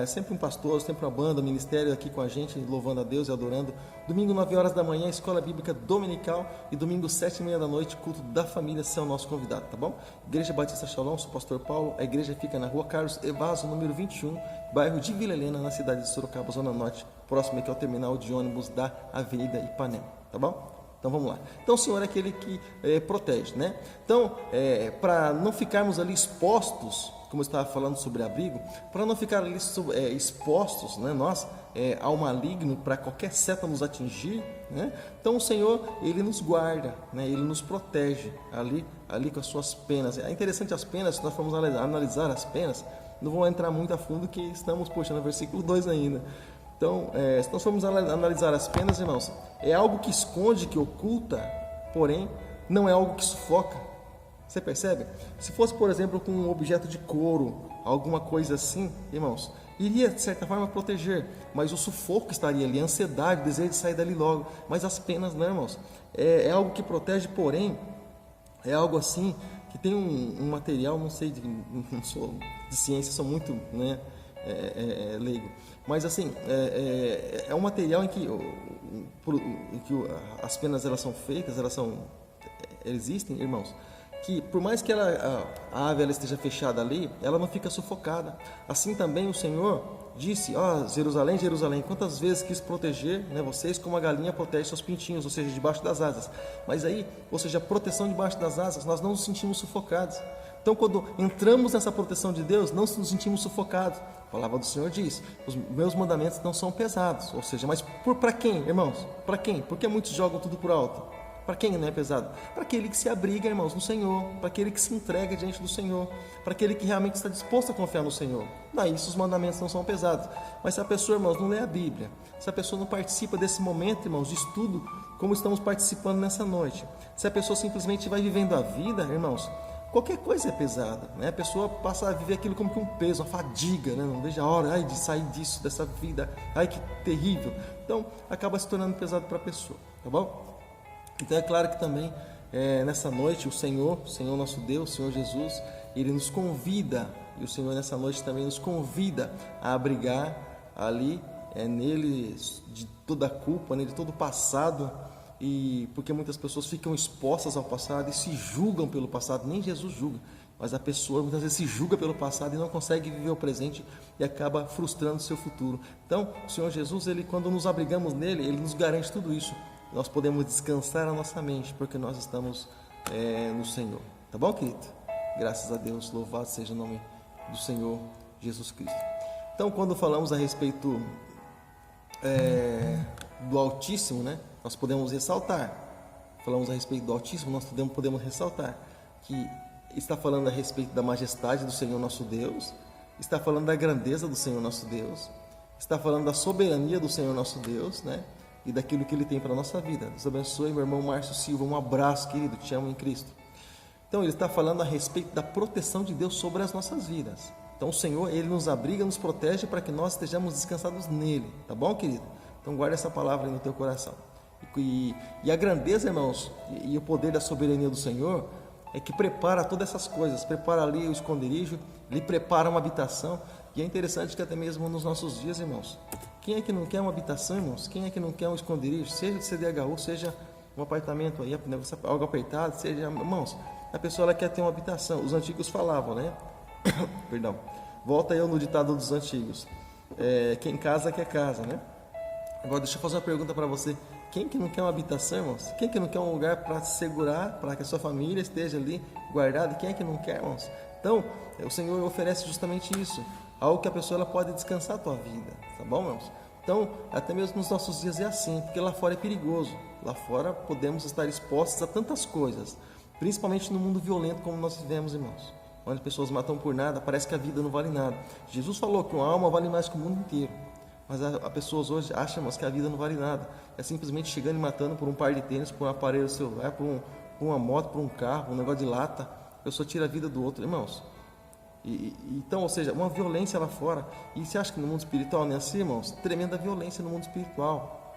sempre um pastor, sempre uma banda, um ministério aqui com a gente, louvando a Deus e adorando. Domingo, 9 horas da manhã, Escola Bíblica Dominical. E domingo, 7h30 da noite, culto da família, você é o nosso convidado, tá bom? Igreja Batista Shalom, sou o pastor Paulo. A igreja fica na rua Carlos Evaso, número 21, bairro de Vila Helena, na cidade de Sorocaba, Zona Norte, próximo aqui ao terminal de ônibus da Avenida Ipanema, tá bom? Então vamos lá. Então o Senhor é aquele que protege, né? Então, para não ficarmos ali expostos, como eu estava falando sobre abrigo, para não ficar ali expostos, né, nós, ao maligno, para qualquer seta nos atingir, né? Então o Senhor, Ele nos guarda, né? Ele nos protege ali com as suas penas. É interessante as penas, se nós formos analisar as penas, não vou entrar muito a fundo que estamos puxando o versículo 2 ainda. Então, se nós formos analisar as penas, irmãos, é algo que esconde, que oculta, porém, não é algo que sufoca. Você percebe? Se fosse, por exemplo, com um objeto de couro, alguma coisa assim, irmãos, iria, de certa forma, proteger, mas o sufoco estaria ali, a ansiedade, o desejo de sair dali logo. Mas as penas, não, irmãos, é algo que protege, porém, é algo assim, que tem um material, não sei, não sou de ciência, sou muito, né, leigo. Mas assim, é um material em que as penas elas são feitas, existem, irmãos, que por mais que a ave ela esteja fechada ali, ela não fica sufocada. Assim também o Senhor disse, Jerusalém, Jerusalém, quantas vezes quis proteger, né, vocês como a galinha protege seus pintinhos, ou seja, debaixo das asas. Mas aí, ou seja, a proteção debaixo das asas, nós não nos sentimos sufocados. Então, quando entramos nessa proteção de Deus, não nos sentimos sufocados. A palavra do Senhor diz, os meus mandamentos não são pesados. Ou seja, mas para quem, irmãos? Para quem? Porque muitos jogam tudo por alto. Para quem não é pesado? Para aquele que se abriga, irmãos, no Senhor. Para aquele que se entrega diante do Senhor. Para aquele que realmente está disposto a confiar no Senhor. Daí, os mandamentos não são pesados. Mas se a pessoa, irmãos, não lê a Bíblia, se a pessoa não participa desse momento, irmãos, de estudo, como estamos participando nessa noite, se a pessoa simplesmente vai vivendo a vida, irmãos, qualquer coisa é pesada, né? A pessoa passa a viver aquilo como que um peso, uma fadiga, né? Não veja a hora de sair disso, dessa vida, que terrível. Então, acaba se tornando pesado para a pessoa, tá bom? Então, é claro que também, nessa noite, o Senhor nosso Deus, o Senhor Jesus, Ele nos convida, e o Senhor nessa noite também nos convida a abrigar ali, nele, de toda a culpa, nele, de todo o passado, e porque muitas pessoas ficam expostas ao passado e se julgam pelo passado. Nem Jesus julga, mas a pessoa muitas vezes se julga pelo passado e não consegue viver o presente e acaba frustrando o seu futuro. Então, o Senhor Jesus, Ele, quando nos abrigamos nele, Ele nos garante tudo isso. Nós podemos descansar a nossa mente, porque nós estamos no Senhor. Tá bom, querido? Graças a Deus, louvado seja o nome do Senhor Jesus Cristo. Então, quando falamos a respeito do Altíssimo, né? Nós podemos ressaltar, falamos a respeito do Altíssimo, nós podemos ressaltar que está falando a respeito da majestade do Senhor nosso Deus, está falando da grandeza do Senhor nosso Deus, está falando da soberania do Senhor nosso Deus, né? E daquilo que Ele tem para a nossa vida. Deus abençoe, meu irmão Márcio Silva, um abraço, querido, te amo em Cristo. Então, Ele está falando a respeito da proteção de Deus sobre as nossas vidas. Então, o Senhor, Ele nos abriga, nos protege para que nós estejamos descansados nele, tá bom, querido? Então, guarda essa palavra aí no teu coração. E a grandeza, irmãos, e o poder da soberania do Senhor é que prepara todas essas coisas, prepara ali o esconderijo, Ele prepara uma habitação. E é interessante que até mesmo nos nossos dias, irmãos, quem é que não quer uma habitação, irmãos? Quem é que não quer um esconderijo? Seja de CDHU, seja um apartamento aí, algo apertado, seja, irmãos, a pessoa ela quer ter uma habitação. Os antigos falavam, né? Perdão. Volta eu no ditado dos antigos. Quem casa quer casa, né? Agora deixa eu fazer uma pergunta para você. Quem que não quer uma habitação, irmãos? Quem que não quer um lugar para se segurar, para que a sua família esteja ali guardada? Quem é que não quer, irmãos? Então, o Senhor oferece justamente isso. Algo que a pessoa ela pode descansar a tua vida, tá bom, irmãos? Então, até mesmo nos nossos dias é assim, porque lá fora é perigoso. Lá fora podemos estar expostos a tantas coisas, principalmente no mundo violento como nós vivemos, irmãos. onde pessoas matam por nada, parece que a vida não vale nada. Jesus falou que uma alma vale mais que o mundo inteiro, mas as pessoas hoje acham que a vida não vale nada. É simplesmente chegando e matando por um par de tênis, por um aparelho celular, por uma moto, por um carro, um negócio de lata. A pessoa tira a vida do outro, irmãos. Então, ou seja, uma violência lá fora. E você acha que no mundo espiritual não é assim, irmãos? Tremenda violência no mundo espiritual.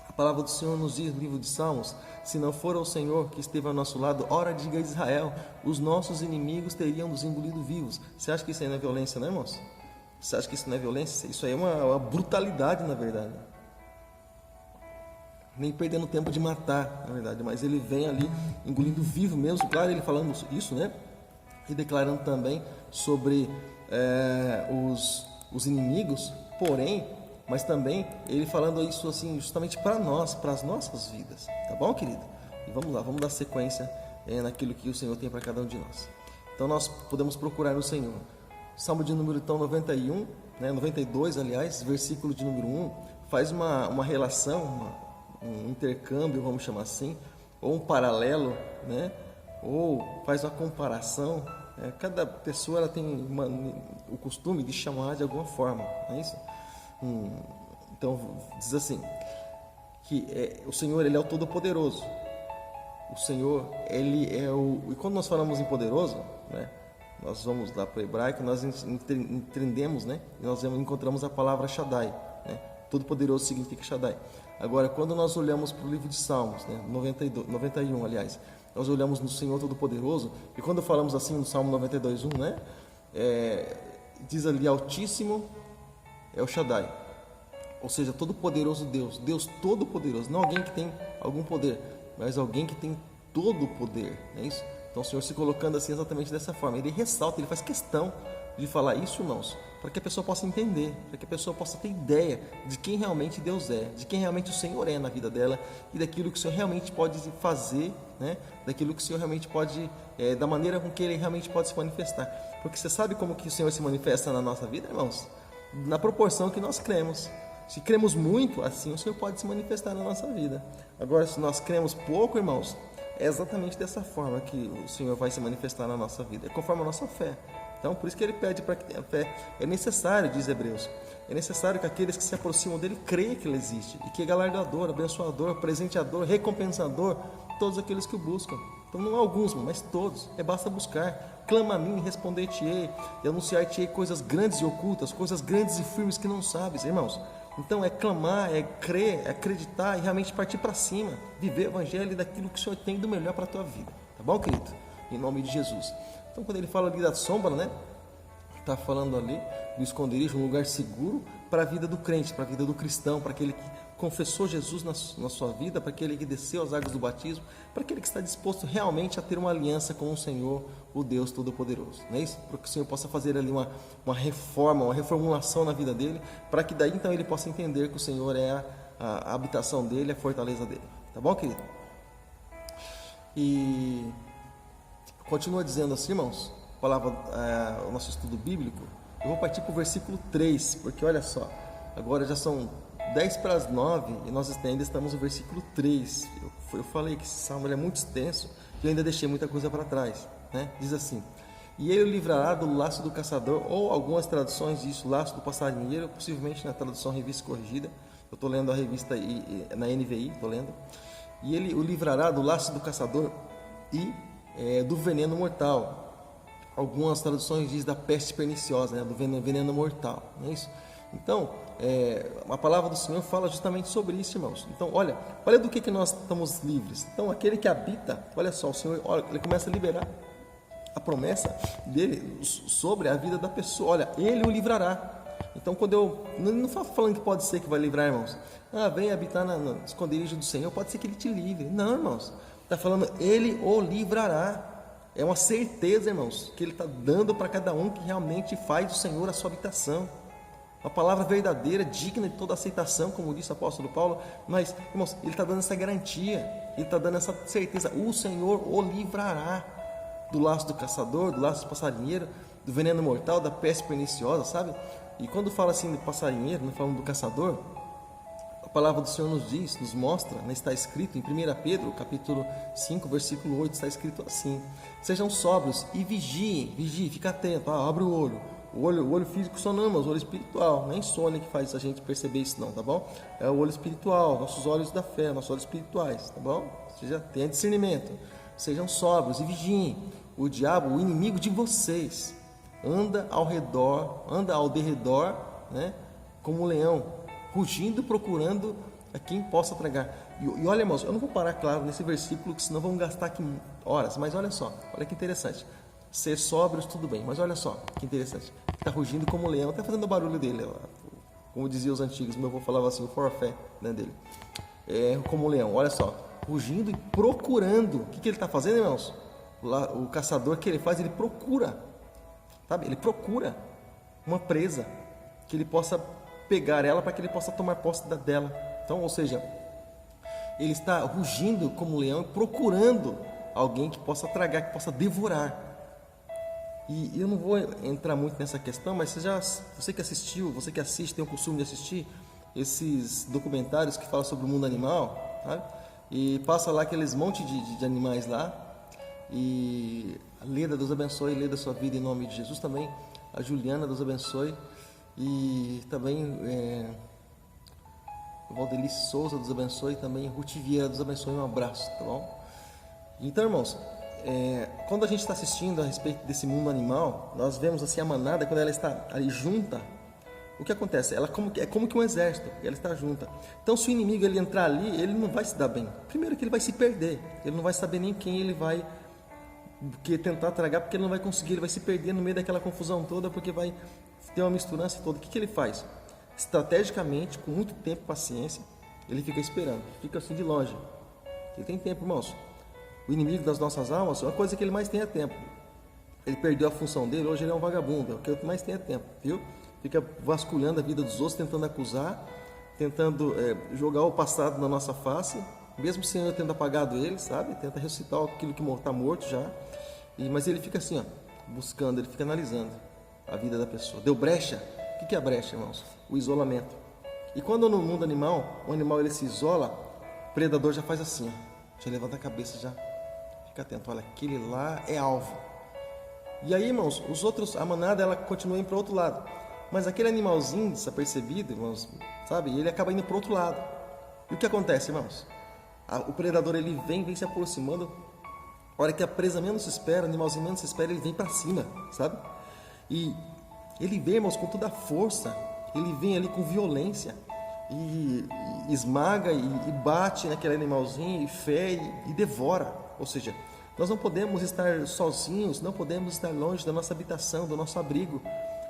A palavra do Senhor nos diz no livro de Salmos: se não for o Senhor que esteve ao nosso lado, ora diga a Israel, os nossos inimigos teriam nos engolido vivos. Você acha que isso aí não é violência, não, irmãos? Você acha que isso não é violência? Isso aí é uma brutalidade, na verdade. Nem perdendo tempo de matar, na verdade, mas ele vem ali engolindo vivo mesmo. Claro, ele falando isso, né? E declarando também sobre os inimigos, porém, mas também ele falando isso assim justamente para nós, para as nossas vidas, tá bom, querido? E vamos lá, vamos dar sequência naquilo que o Senhor tem para cada um de nós. Então nós podemos procurar no Senhor. Salmo de número então 91, 92, aliás, versículo de número 1, faz uma relação, um intercâmbio, vamos chamar assim, ou um paralelo, né? Ou faz uma comparação. Cada pessoa ela tem o costume de chamar de alguma forma, não é isso? Então diz assim que o Senhor ele é o Todo-Poderoso. O Senhor ele é e quando nós falamos em poderoso, né, nós vamos lá para o hebraico, nós entendemos, né, nós encontramos a palavra Shaddai, né? Todo-Poderoso significa Shaddai. Agora, quando nós olhamos para o livro de Salmos, né, 91, aliás, nós olhamos no Senhor Todo-Poderoso, e quando falamos assim no Salmo 92:1, né, diz ali: Altíssimo é o Shaddai, ou seja, Todo-Poderoso Deus, Deus Todo-Poderoso, não alguém que tem algum poder, mas alguém que tem todo o poder, não é isso? Então o Senhor se colocando assim exatamente dessa forma, ele ressalta, ele faz questão de falar isso, irmãos, para que a pessoa possa entender, para que a pessoa possa ter ideia de quem realmente Deus é, de quem realmente o Senhor é na vida dela e daquilo que o Senhor realmente pode fazer, né? Daquilo que o Senhor realmente pode, da maneira com que Ele realmente pode se manifestar. Porque você sabe como que o Senhor se manifesta na nossa vida, irmãos? Na proporção que nós cremos. Se cremos muito, assim o Senhor pode se manifestar na nossa vida. Agora, se nós cremos pouco, irmãos, é exatamente dessa forma que o Senhor vai se manifestar na nossa vida, é conforme a nossa fé. Então, por isso que ele pede para que tenha fé. É necessário, diz Hebreus, é necessário que aqueles que se aproximam dele creiam que ele existe e que é galardoador, abençoador, presenteador, recompensador, todos aqueles que o buscam. Então, não alguns, mas todos. Basta buscar. Clama a mim, responder-te-ei e anunciar-te-ei coisas grandes e ocultas, coisas grandes e firmes que não sabes, irmãos. Então, é clamar, é crer, é acreditar e realmente partir para cima, viver o evangelho e daquilo que o Senhor tem do melhor para a tua vida. Tá bom, querido? Em nome de Jesus. Então, quando ele fala ali da sombra, né? Está falando ali do esconderijo, um lugar seguro para a vida do crente, para a vida do cristão, para aquele que confessou Jesus na sua vida, para aquele que desceu as águas do batismo, para aquele que está disposto realmente a ter uma aliança com o Senhor, o Deus Todo-Poderoso. Não é isso? Para que o Senhor possa fazer ali uma reforma, uma reformulação na vida dele, para que daí então ele possa entender que o Senhor é a habitação dele, a fortaleza dele. Tá bom, querido? E continua dizendo assim, irmãos, o nosso estudo bíblico. Eu vou partir para o versículo 3, porque olha só, agora já são 10 para as 9 e nós ainda estamos no versículo 3. Eu falei que esse salmo é muito extenso e eu ainda deixei muita coisa para trás, né? Diz assim: e ele o livrará do laço do caçador, ou algumas traduções disso, laço do passarinheiro, possivelmente na tradução Revista Corrigida. Eu estou lendo a revista na NVI, estou lendo. E ele o livrará do laço do caçador e do veneno mortal. Algumas traduções dizem da peste perniciosa, né? Do veneno mortal, não é isso? Então, a palavra do Senhor fala justamente sobre isso, irmãos. Então, olha do que nós estamos livres. Então, aquele que habita, olha só, o Senhor, ele começa a liberar a promessa dele sobre a vida da pessoa. Olha, ele o livrará. Então, quando eu não estou falando que pode ser que vai livrar, irmãos. Vem habitar no esconderijo do Senhor, pode ser que ele te livre. Não, irmãos. Está falando, ele o livrará. É uma certeza, irmãos, que ele está dando para cada um que realmente faz do Senhor a sua habitação. Uma palavra verdadeira, digna de toda aceitação, como disse o apóstolo Paulo. Mas, irmãos, ele está dando essa garantia, ele está dando essa certeza. O Senhor o livrará do laço do caçador, do laço do passarinheiro, do veneno mortal, da peste perniciosa, sabe? E quando fala assim do passarinheiro, não falando do caçador, palavra do Senhor nos diz, nos mostra, né, está escrito em 1 Pedro, capítulo 5, versículo 8, está escrito assim: sejam sóbrios e vigiem, fica atento, abre o olho. O olho físico só não, mas o olho espiritual, não é insônia que faz a gente perceber isso não, tá bom? É o olho espiritual, nossos olhos da fé, nossos olhos espirituais, tá bom? Ou seja, tenha discernimento, sejam sóbrios e vigiem. O diabo, o inimigo de vocês, anda ao derredor, né, como um leão, rugindo, procurando a quem possa tragar. E olha, irmãos, eu não vou parar, claro, nesse versículo, que senão vamos gastar aqui horas, mas olha só, olha que interessante. Ser sóbrios, tudo bem, mas olha só, que interessante. Está rugindo como um leão, até fazendo o barulho dele, como diziam os antigos, meu avô falava assim, o forfé, né, dele. É como um leão, olha só, rugindo e procurando. O que ele está fazendo, irmãos? Lá, o caçador, que ele faz, ele procura, sabe? Ele procura uma presa, que ele possa pegar ela, para que ele possa tomar posse dela. Então, ou seja, ele está rugindo como um leão, procurando alguém que possa tragar, que possa devorar. E eu não vou entrar muito nessa questão, mas você que assistiu, você que assiste, tem o costume de assistir esses documentários que falam sobre o mundo animal, sabe? E passa lá aqueles monte de animais lá. E a Leda, Deus abençoe, Leda, sua vida em nome de Jesus também. A Juliana, Deus abençoe. E também Valdelice Souza, Deus abençoe. Também Ruth Vieira, Deus abençoe. Um abraço, tá bom? Então, irmãos, quando a gente está assistindo a respeito desse mundo animal, nós vemos assim a manada, quando ela está ali junta, o que acontece? Ela é como que um exército, ela está junta. Então, se o inimigo ele entrar ali, ele não vai se dar bem. Primeiro que ele vai se perder, ele não vai saber nem quem ele vai tentar tragar, porque ele não vai conseguir, ele vai se perder no meio daquela confusão toda, porque vai ter uma misturança toda. O que ele faz? Estrategicamente, com muito tempo e paciência, ele fica esperando, fica assim de longe. Ele tem tempo, irmãos. O inimigo das nossas almas, uma coisa que ele mais tem é tempo. Ele perdeu a função dele, hoje ele é um vagabundo, o que ele mais tem é tempo, viu? Fica vasculhando a vida dos outros, tentando acusar, tentando jogar o passado na nossa face, mesmo sem eu tendo apagado ele, sabe? Tenta ressuscitar aquilo que está morto já. Mas ele fica assim, ó, buscando, ele fica analisando a vida da pessoa. Deu brecha? O que é a brecha, irmãos? O isolamento. E quando no mundo animal, o animal ele se isola, o predador já faz assim, ó, já levanta a cabeça, já fica atento, olha, aquele lá é alvo. E aí, irmãos, os outros, a manada, ela continua indo para o outro lado. Mas aquele animalzinho desapercebido, irmãos, sabe, ele acaba indo para o outro lado. E o que acontece, irmãos? O predador, ele vem se aproximando. A hora que a presa menos se espera, o animalzinho menos se espera, ele vem para cima, sabe? E ele vem, irmãos, com toda a força. Ele vem ali com violência. E esmaga e bate naquele animalzinho, e fere e devora. Ou seja, nós não podemos estar sozinhos, não podemos estar longe da nossa habitação, do nosso abrigo.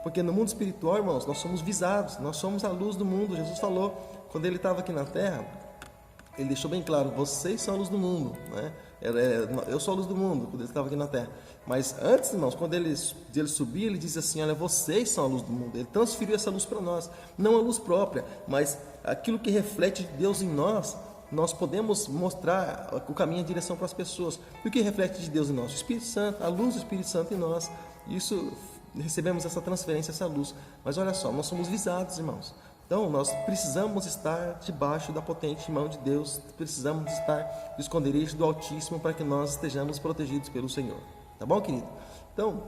Porque no mundo espiritual, irmãos, nós somos visados, nós somos a luz do mundo. Jesus falou, quando ele estava aqui na terra, ele deixou bem claro, vocês são a luz do mundo, né? Eu sou a luz do mundo, quando ele estava aqui na terra. Mas antes, irmãos, quando ele subir, ele disse assim, olha, vocês são a luz do mundo. Ele transferiu essa luz para nós, não a luz própria, mas aquilo que reflete Deus em nós, nós podemos mostrar o caminho e a direção para as pessoas. E o que reflete de Deus em nós? O Espírito Santo, a luz do Espírito Santo em nós. Isso, recebemos essa transferência, essa luz. Mas olha só, nós somos visados, irmãos. Então, nós precisamos estar debaixo da potente mão de Deus, precisamos estar no esconderijo do Altíssimo para que nós estejamos protegidos pelo Senhor. Tá bom, querido? Então,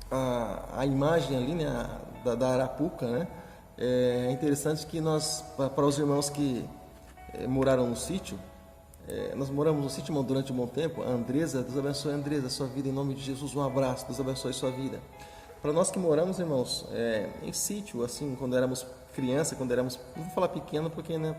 a imagem ali, né, da arapuca, né, é interessante que nós, para os irmãos que moraram no sítio, nós moramos no sítio, irmão, durante um bom tempo. A Andresa, Deus abençoe a Andresa, sua vida, em nome de Jesus, um abraço, Deus abençoe sua vida. Para nós que moramos, irmãos, em sítio, assim, quando éramos criança, quando éramos, não vou falar pequeno porque, né,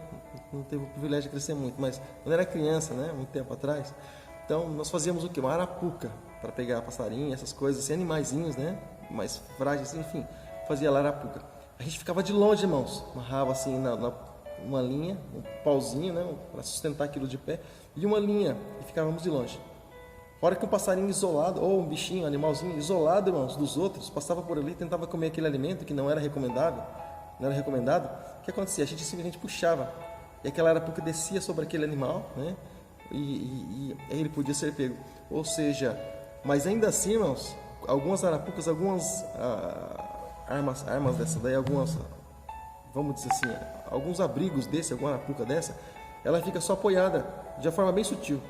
não teve o privilégio de crescer muito, mas quando era criança, né, muito tempo atrás, então nós fazíamos o quê? Uma arapuca para pegar passarinho, essas coisas, assim, animaizinhos, né, mais frágeis, enfim, fazia lá arapuca. A gente ficava de longe, irmãos, amarrava assim uma linha, um pauzinho, né, para sustentar aquilo de pé, e uma linha, e ficávamos de longe. A hora que um passarinho isolado, ou um bichinho, um animalzinho isolado, irmãos, dos outros, passava por ali e tentava comer aquele alimento que não era recomendado, o que acontecia? A gente simplesmente puxava, e aquela arapuca descia sobre aquele animal, né? E aí ele podia ser pego. Ou seja, mas ainda assim, irmãos, algumas arapucas, algumas armas dessa daí, algumas vamos dizer assim, alguns abrigos desse, alguma arapuca dessa, ela fica só apoiada, de uma forma bem sutil.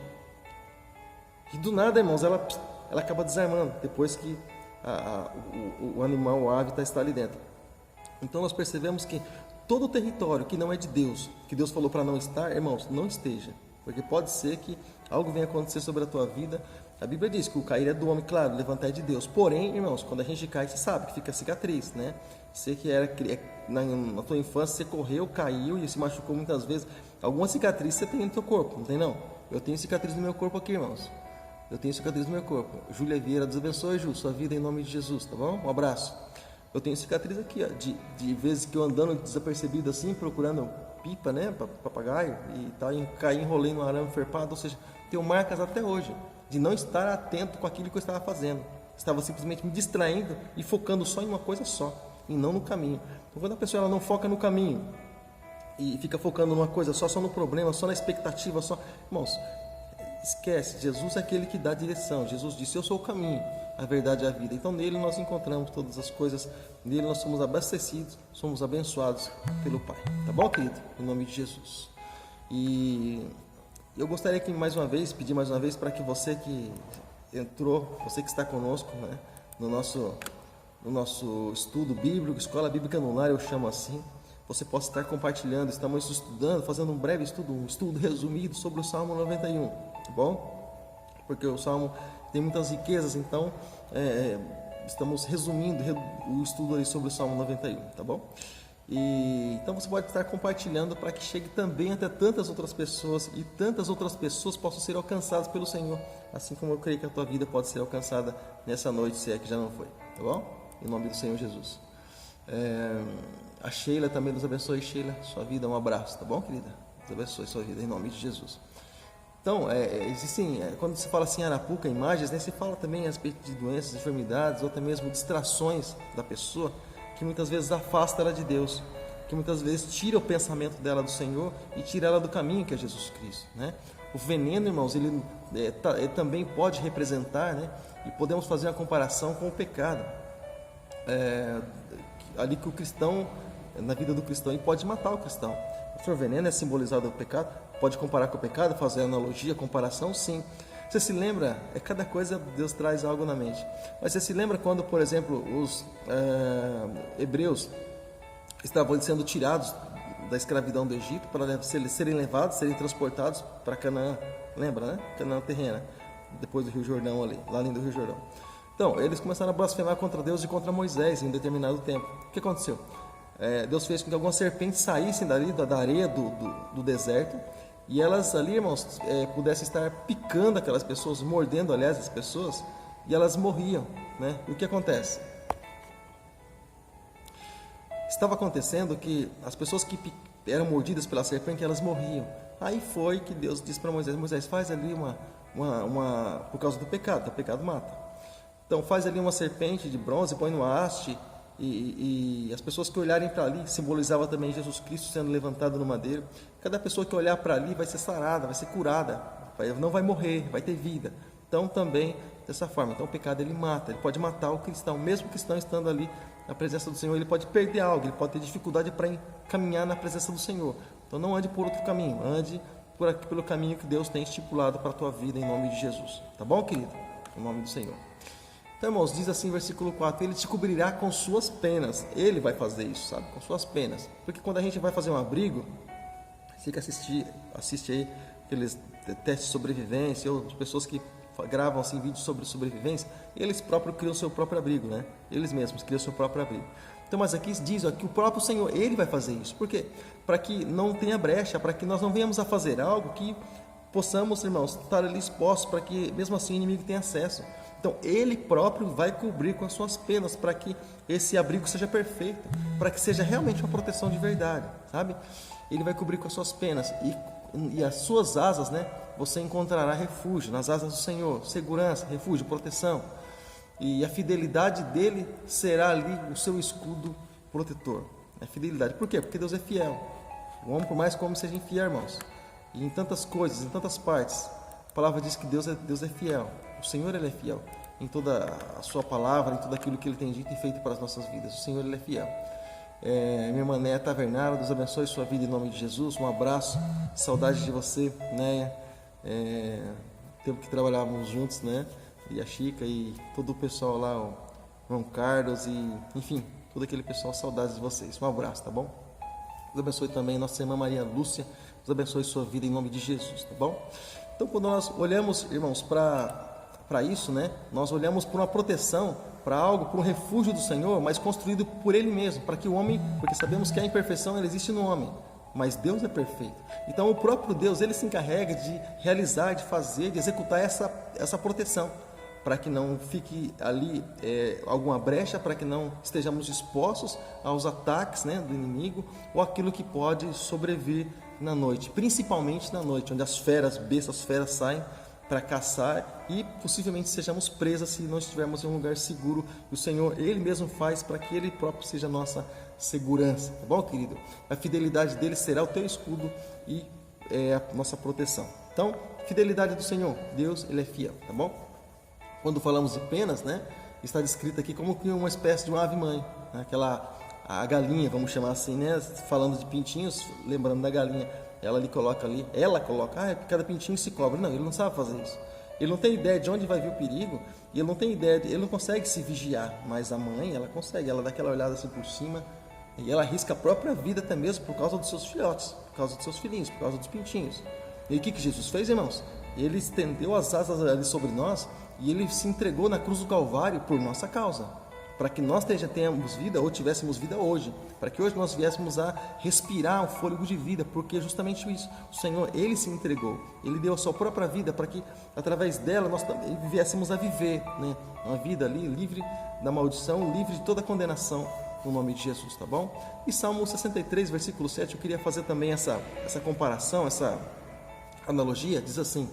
E do nada, irmãos, ela acaba desarmando, depois que o animal, o ave, está ali dentro. Então nós percebemos que todo o território que não é de Deus, que Deus falou para não estar, irmãos, não esteja. Porque pode ser que algo venha acontecer sobre a tua vida. A Bíblia diz que o cair é do homem, claro, levantar é de Deus. Porém, irmãos, quando a gente cai, você sabe que fica cicatriz, né? Você que era na tua infância, você correu, caiu e se machucou muitas vezes. Alguma cicatriz você tem no teu corpo, não tem não? Eu tenho cicatriz no meu corpo aqui, irmãos. Eu tenho cicatriz no meu corpo. Júlia Vieira, Deus abençoe, Ju, sua vida em nome de Jesus, tá bom? Um abraço. Eu tenho cicatriz aqui, ó, de vezes que eu andando desapercebido assim, procurando pipa, né, papagaio e tal, e caí, enrolei no arame farpado, ou seja, tenho marcas até hoje de não estar atento com aquilo que eu estava fazendo. Estava simplesmente me distraindo e focando só em uma coisa só, e não no caminho. Então, quando a pessoa ela não foca no caminho e fica focando numa coisa só no problema, só na expectativa, só, irmãos, esquece, Jesus é aquele que dá direção. Jesus disse, eu sou o caminho, a verdade e a vida. Então nele nós encontramos todas as coisas, nele nós somos abastecidos, somos abençoados pelo Pai. Tá bom, querido? Em nome de Jesus. E eu gostaria que pedir mais uma vez para que você que entrou, você que está conosco, né, no nosso estudo bíblico, Escola Bíblica no Lar, eu chamo assim, você possa estar compartilhando. Estamos estudando, fazendo um breve estudo, um estudo resumido sobre o Salmo 91, tá bom? Porque o Salmo tem muitas riquezas, então estamos resumindo o estudo aí sobre o Salmo 91, tá bom? E então você pode estar compartilhando para que chegue também até tantas outras pessoas e tantas outras pessoas possam ser alcançadas pelo Senhor, assim como eu creio que a tua vida pode ser alcançada nessa noite, se é que já não foi, tá bom? Em nome do Senhor Jesus. A Sheila também, Deus abençoe, Sheila, sua vida, um abraço, tá bom, querida? Deus abençoe sua vida, em nome de Jesus. Então, existem, quando se fala assim, arapuca, imagens, né, se fala também a respeito de doenças, enfermidades, ou até mesmo distrações da pessoa, que muitas vezes afasta ela de Deus, que muitas vezes tira o pensamento dela do Senhor e tira ela do caminho que é Jesus Cristo, né? O veneno, irmãos, ele também pode representar, né, e podemos fazer uma comparação com o pecado, ali que o cristão, na vida do cristão, ele pode matar o cristão. O veneno é simbolizado do pecado, pode comparar com o pecado, fazer analogia, comparação, sim. Você se lembra, cada coisa Deus traz algo na mente, mas você se lembra quando, por exemplo, os hebreus estavam sendo tirados da escravidão do Egito para serem levados, serem transportados para Canaã, lembra, né? Canaã terrena, depois do Rio Jordão ali, lá além do Rio Jordão. Então, eles começaram a blasfemar contra Deus e contra Moisés em um determinado tempo. O que aconteceu? Deus fez com que algumas serpentes saíssem dali, da areia do deserto, e elas ali, irmãos, pudessem estar picando aquelas pessoas, mordendo, aliás, as pessoas, e elas morriam, né? E o que acontece? Estava acontecendo que as pessoas que eram mordidas pela serpente, elas morriam. Aí foi que Deus disse para Moisés, Moisés, faz ali por causa do pecado, o pecado mata. Então faz ali uma serpente de bronze, põe no haste, e as pessoas que olharem para ali, simbolizava também Jesus Cristo sendo levantado no madeiro. Cada pessoa que olhar para ali vai ser sarada, vai ser curada, não vai morrer, vai ter vida. Então também dessa forma, então o pecado ele mata, ele pode matar o cristão, mesmo o cristão estando ali na presença do Senhor, ele pode perder algo, ele pode ter dificuldade para caminhar na presença do Senhor. Então não ande por outro caminho, ande pelo caminho que Deus tem estipulado para a tua vida, em nome de Jesus, tá bom, querido? Em nome do Senhor. Então, irmãos, diz assim, versículo 4, ele te cobrirá com suas penas. Ele vai fazer isso, sabe? Com suas penas. Porque quando a gente vai fazer um abrigo, você que assiste aí aqueles testes de sobrevivência, ou pessoas que gravam assim vídeos sobre sobrevivência, eles próprios criam o seu próprio abrigo, né? Eles mesmos criam o seu próprio abrigo. Então, mas aqui diz que o próprio Senhor, ele vai fazer isso. Por quê? Para que não tenha brecha, para que nós não venhamos a fazer algo que possamos, irmãos, estar ali expostos, para que mesmo assim o inimigo tenha acesso. Então, ele próprio vai cobrir com as suas penas para que esse abrigo seja perfeito, para que seja realmente uma proteção de verdade, sabe? Ele vai cobrir com as suas penas e as suas asas, né? Você encontrará refúgio nas asas do Senhor, segurança, refúgio, proteção. E a fidelidade dele será ali o seu escudo protetor. A fidelidade. Por quê? Porque Deus é fiel. O homem, por mais que o homem seja infiel, irmãos, e em tantas coisas, em tantas partes, a palavra diz que Deus é fiel. O Senhor, ele é fiel em toda a sua palavra, em tudo aquilo que ele tem dito e feito para as nossas vidas. O Senhor, ele é fiel. minha irmã Néia Tavernaro, Deus abençoe sua vida em nome de Jesus. Um abraço, saudade de você, Néia. Tempo que trabalhávamos juntos, né? E a Chica e todo o pessoal lá, o João Carlos e, enfim, todo aquele pessoal, saudades de vocês. Um abraço, tá bom? Deus abençoe também nossa irmã Maria Lúcia. Deus abençoe sua vida em nome de Jesus, tá bom? Então, quando nós olhamos, irmãos, para isso, né? Nós olhamos por uma proteção, para algo, por um refúgio do Senhor, mas construído por Ele mesmo, para que o homem, porque sabemos que a imperfeição ela existe no homem, mas Deus é perfeito. Então, o próprio Deus, Ele se encarrega de realizar, de fazer, de executar essa proteção, para que não fique ali alguma brecha, para que não estejamos expostos aos ataques, né, do inimigo, ou aquilo que pode sobrevir na noite, principalmente na noite, onde as feras, bestas, feras saem para caçar e possivelmente sejamos presas se não estivermos em um lugar seguro. O Senhor, Ele mesmo faz para que Ele próprio seja a nossa segurança, tá bom, querido? A fidelidade dele será o teu escudo e a nossa proteção. Então, fidelidade do Senhor, Deus, Ele é fiel, tá bom? Quando falamos de penas, né, está descrito aqui como que uma espécie de uma ave-mãe, né? A galinha, vamos chamar assim, né? Falando de pintinhos, lembrando da galinha, ela coloca, cada pintinho se cobre. Não, ele não sabe fazer isso. Ele não tem ideia de onde vai vir o perigo, e ele não consegue se vigiar, mas a mãe, ela consegue, ela dá aquela olhada assim por cima, e ela arrisca a própria vida até mesmo por causa dos seus filhotes, por causa dos seus filhinhos, por causa dos pintinhos. E o que Jesus fez, irmãos? Ele estendeu as asas ali sobre nós, e Ele se entregou na cruz do Calvário por nossa causa, para que nós tenhamos vida ou tivéssemos vida hoje, para que hoje nós viéssemos a respirar o fôlego de vida, porque justamente isso, o Senhor, Ele se entregou, Ele deu a sua própria vida para que através dela nós também viéssemos a viver, né, uma vida ali livre da maldição, livre de toda condenação, no nome de Jesus, tá bom? E Salmo 63, versículo 7, eu queria fazer também essa comparação, essa analogia, diz assim: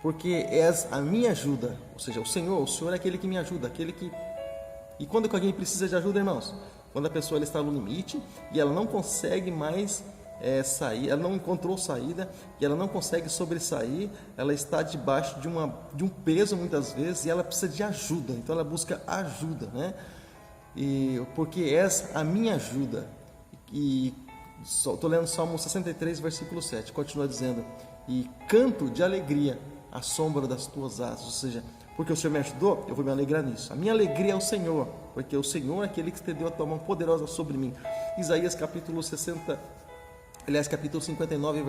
porque és a minha ajuda, ou seja, o Senhor é aquele que me ajuda, aquele que... E quando que alguém precisa de ajuda, irmãos? Quando a pessoa ela está no limite e ela não consegue mais sair, ela não encontrou saída e ela não consegue sobressair, ela está debaixo de um peso muitas vezes e ela precisa de ajuda, então ela busca ajuda, né? E porque és a minha ajuda. E estou lendo Salmo 63, versículo 7, continua dizendo: e canto de alegria à sombra das tuas asas, ou seja, porque o Senhor me ajudou, eu vou me alegrar nisso. A minha alegria é o Senhor, porque o Senhor é aquele que estendeu a tua mão poderosa sobre mim. Isaías capítulo 59,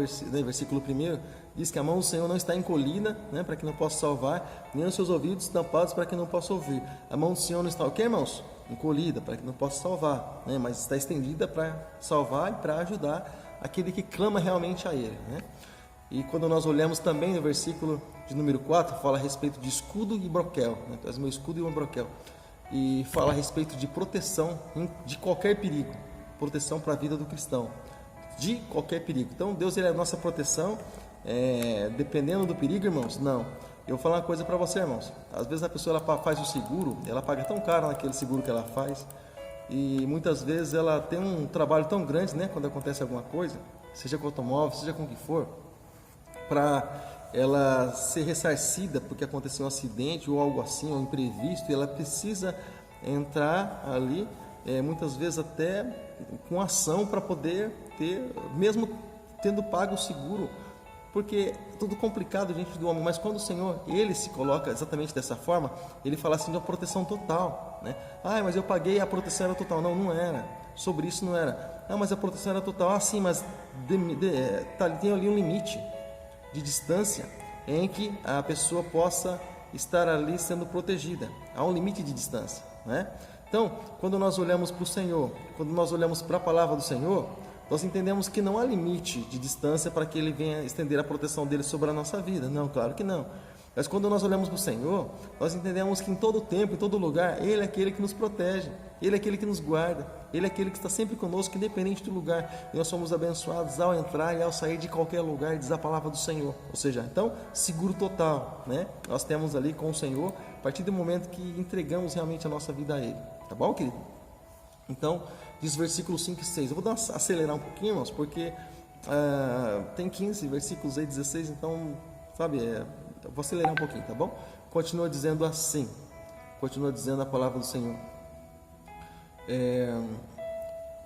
versículo 1, diz que a mão do Senhor não está encolhida, né, para que não possa salvar, nem os seus ouvidos tampados para que não possa ouvir. A mão do Senhor não está o quê, irmãos? Encolhida, para que não possa salvar, né, mas está estendida para salvar e para ajudar aquele que clama realmente a Ele, né? E quando nós olhamos também no versículo de número 4, fala a respeito de escudo e broquel, né? Tu és meu escudo e meu broquel. E fala a respeito de proteção de qualquer perigo, proteção para a vida do cristão, de qualquer perigo. Então Deus, Ele é a nossa proteção, dependendo do perigo, irmãos, não. Eu vou falar uma coisa para você, irmãos. Às vezes a pessoa ela faz o seguro, ela paga tão caro naquele seguro que ela faz, e muitas vezes ela tem um trabalho tão grande, né, quando acontece alguma coisa, seja com o automóvel, seja com o que for, para ela ser ressarcida porque aconteceu um acidente ou algo assim, ou imprevisto, e ela precisa entrar ali, muitas vezes até com ação para poder ter, mesmo tendo pago o seguro, porque é tudo complicado diante do homem, mas quando o Senhor, Ele se coloca exatamente dessa forma, Ele fala assim de uma proteção total, né? Mas eu paguei, a proteção era total. Não era, sobre isso não era. Mas a proteção era total. Sim, mas tem ali um limite de distância em que a pessoa possa estar ali sendo protegida. Há um limite de distância, né? Então, quando nós olhamos para o Senhor, quando nós olhamos para a palavra do Senhor, nós entendemos que não há limite de distância para que Ele venha estender a proteção dele sobre a nossa vida. Não, claro que não. Mas quando nós olhamos para o Senhor, nós entendemos que em todo tempo, em todo lugar, Ele é aquele que nos protege, Ele é aquele que nos guarda, Ele é aquele que está sempre conosco, independente do lugar. E nós somos abençoados ao entrar e ao sair de qualquer lugar, diz a palavra do Senhor. Ou seja, então, seguro total, né? Nós temos ali com o Senhor, a partir do momento que entregamos realmente a nossa vida a Ele. Tá bom, querido? Então, diz versículo 5 e 6. Eu vou acelerar um pouquinho, irmãos, porque tem 15 versículos aí, 16, então, sabe, eu vou acelerar um pouquinho, tá bom? Continua dizendo assim, continua dizendo a palavra do Senhor.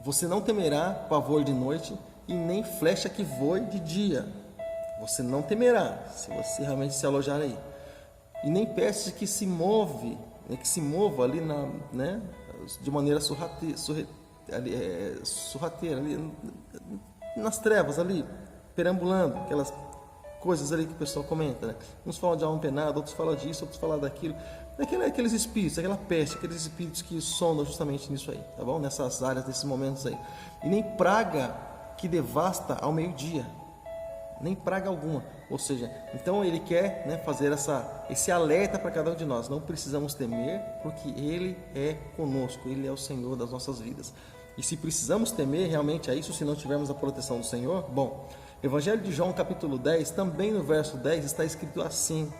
Você não temerá pavor de noite e nem flecha que voe de dia. Você não temerá, se você realmente se alojar aí. E nem peste que se mova ali de maneira sorrateira, ali, nas trevas ali, perambulando, aquelas coisas ali que o pessoal comenta, né? Uns falam de alma penada, outros falam disso, outros falam daquilo. Aqueles espíritos, aquela peste, aqueles espíritos que sondam justamente nisso aí, tá bom? Nessas áreas, nesses momentos aí. E nem praga que devasta ao meio-dia, nem praga alguma. Ou seja, então ele quer, né, fazer esse alerta para cada um de nós. Não precisamos temer, porque ele é conosco, ele é o Senhor das nossas vidas. E se precisamos temer realmente a isso, se não tivermos a proteção do Senhor, bom, Evangelho de João capítulo 10, também no verso 10 está escrito assim: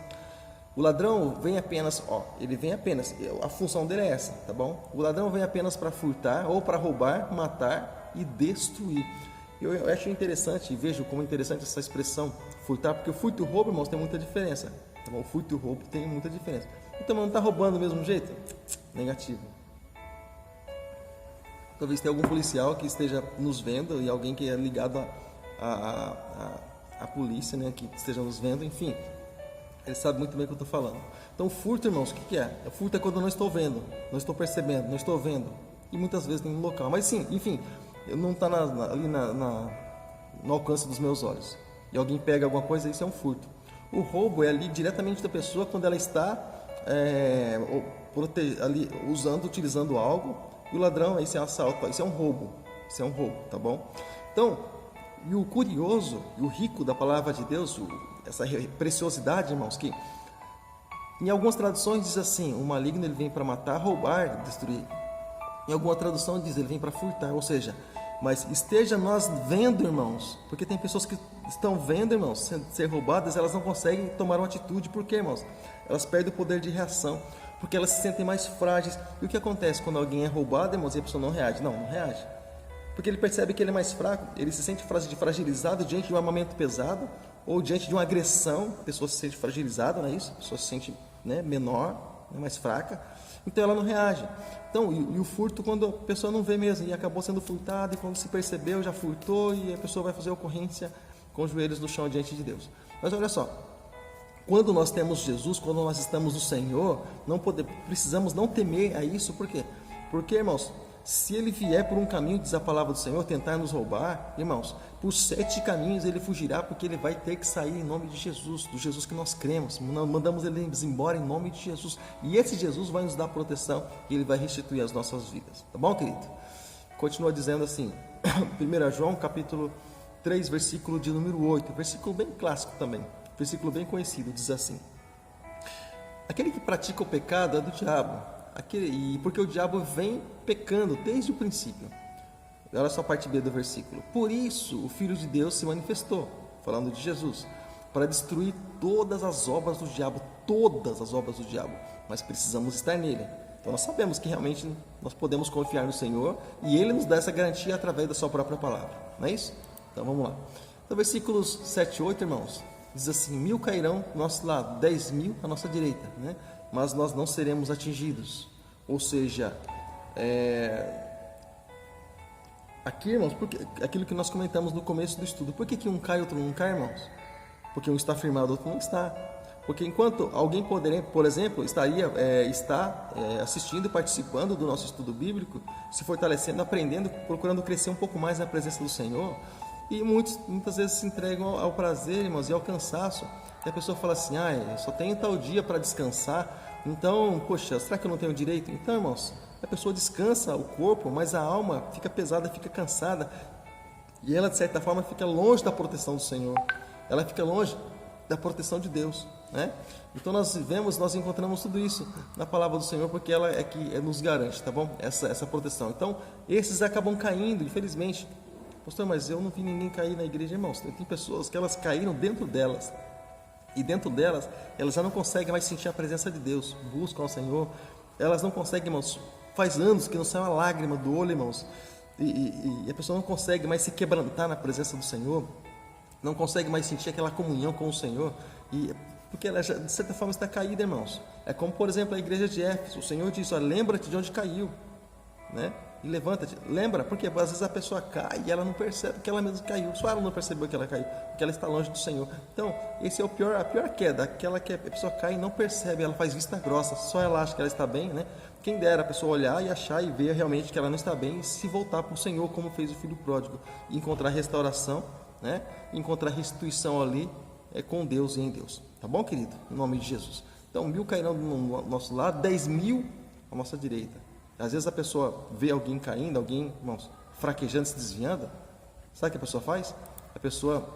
o ladrão vem apenas, a função dele é essa, tá bom? O ladrão vem apenas para furtar, ou para roubar, matar e destruir. Eu acho interessante, e vejo como interessante essa expressão, furtar, porque o furto e o roubo, irmãos, tem muita diferença, tá bom? O furto e o roubo tem muita diferença. Então, não está roubando do mesmo jeito? Negativo. Talvez tenha algum policial que esteja nos vendo, e alguém que é ligado à polícia, né, que esteja nos vendo, enfim, ele sabe muito bem o que eu estou falando. Então, o furto, irmãos, o que é? O furto é quando eu não estou vendo, não estou percebendo, não estou vendo, e muitas vezes tem um local, mas sim, enfim, não está ali no alcance dos meus olhos, e alguém pega alguma coisa, isso é um furto. O roubo é ali diretamente da pessoa quando ela está ali utilizando algo, e o ladrão, isso é um assalto, isso é um roubo, tá bom? Então, e o curioso e o rico da palavra de Deus, essa preciosidade, irmãos, que em algumas traduções diz assim: o maligno ele vem para matar, roubar, destruir. Em alguma tradução diz ele vem para furtar, ou seja, mas esteja nós vendo, irmãos, porque tem pessoas que estão vendo, irmãos, ser roubadas, elas não conseguem tomar uma atitude. Por quê, irmãos? Elas perdem o poder de reação, porque elas se sentem mais frágeis. E o que acontece quando alguém é roubado, irmãos, e a pessoa não reage? Não reage. Porque ele percebe que ele é mais fraco, ele se sente fragilizado diante de um armamento pesado, ou diante de uma agressão, a pessoa se sente fragilizada, não é isso? A pessoa se sente, né, menor, mais fraca, então ela não reage. Então, e o furto, quando a pessoa não vê mesmo, e acabou sendo furtada, e quando se percebeu, já furtou, e a pessoa vai fazer ocorrência com os joelhos no chão diante de Deus. Mas olha só, quando nós temos Jesus, quando nós estamos no Senhor, precisamos não temer a isso. Por quê? Porque, irmãos, se ele vier por um caminho, diz a palavra do Senhor, tentar nos roubar, irmãos, por 7 caminhos ele fugirá, porque ele vai ter que sair em nome de Jesus, do Jesus que nós cremos. Mandamos ele embora em nome de Jesus, e esse Jesus vai nos dar proteção, e ele vai restituir as nossas vidas, tá bom, querido? Continua dizendo assim, 1 João capítulo 3, versículo de número 8, versículo bem clássico também, versículo bem conhecido, diz assim: aquele que pratica o pecado é do diabo, porque o diabo vem pecando desde o princípio. Olha só a parte B do versículo: por isso o Filho de Deus se manifestou, falando de Jesus, para destruir todas as obras do diabo, mas precisamos estar nele. Então nós sabemos que realmente nós podemos confiar no Senhor, e Ele nos dá essa garantia através da sua própria palavra, não é isso? Então vamos lá. Então versículos 7 e 8, irmãos, diz assim: 1000 cairão do nosso lado, 10.000 à nossa direita, né? Mas nós não seremos atingidos. Ou seja, aqui, irmãos, porque aquilo que nós comentamos no começo do estudo, por que um cai e outro não cai, irmãos? Porque um está firmado, outro não está. Porque enquanto alguém poderia, por exemplo, está assistindo e participando do nosso estudo bíblico, se fortalecendo, aprendendo, procurando crescer um pouco mais na presença do Senhor, e muitas vezes se entregam ao prazer, irmãos, e ao cansaço, e a pessoa fala assim: eu só tenho tal dia para descansar, então, poxa, será que eu não tenho direito? Então, irmãos, a pessoa descansa o corpo, mas a alma fica pesada, fica cansada, e ela, de certa forma, fica longe da proteção do Senhor, ela fica longe da proteção de Deus, né? Então nós encontramos tudo isso na palavra do Senhor, porque ela é que nos garante, tá bom? Essa proteção. Então, esses acabam caindo, infelizmente. Pastor, mas eu não vi ninguém cair na igreja, irmãos. Tem pessoas que elas caíram dentro delas, e dentro delas, elas já não conseguem mais sentir a presença de Deus, buscam ao Senhor, elas não conseguem, irmãos, faz anos que não sai uma lágrima do olho, irmãos, e a pessoa não consegue mais se quebrantar na presença do Senhor, não consegue mais sentir aquela comunhão com o Senhor, porque ela já, de certa forma, está caída, irmãos. É como, por exemplo, a igreja de Éfeso. O Senhor disse: lembra-te de onde caiu, né? e levanta-te. Lembra? Porque às vezes a pessoa cai e ela não percebe que ela mesma caiu. Só ela não percebeu que ela caiu, porque ela está longe do Senhor. Então, esse é a pior queda, aquela que a pessoa cai e não percebe, ela faz vista grossa, só ela acha que ela está bem, né? Quem dera a pessoa olhar e achar e ver realmente que ela não está bem e se voltar para o Senhor, como fez o filho pródigo, e encontrar restauração, né? Encontrar restituição ali com Deus e em Deus. Tá bom, querido? Em nome de Jesus. Então, 1000 cairão do nosso lado, 10.000 à nossa direita. Às vezes a pessoa vê alguém caindo, alguém, irmãos, fraquejando, se desviando. Sabe o que a pessoa faz? A pessoa,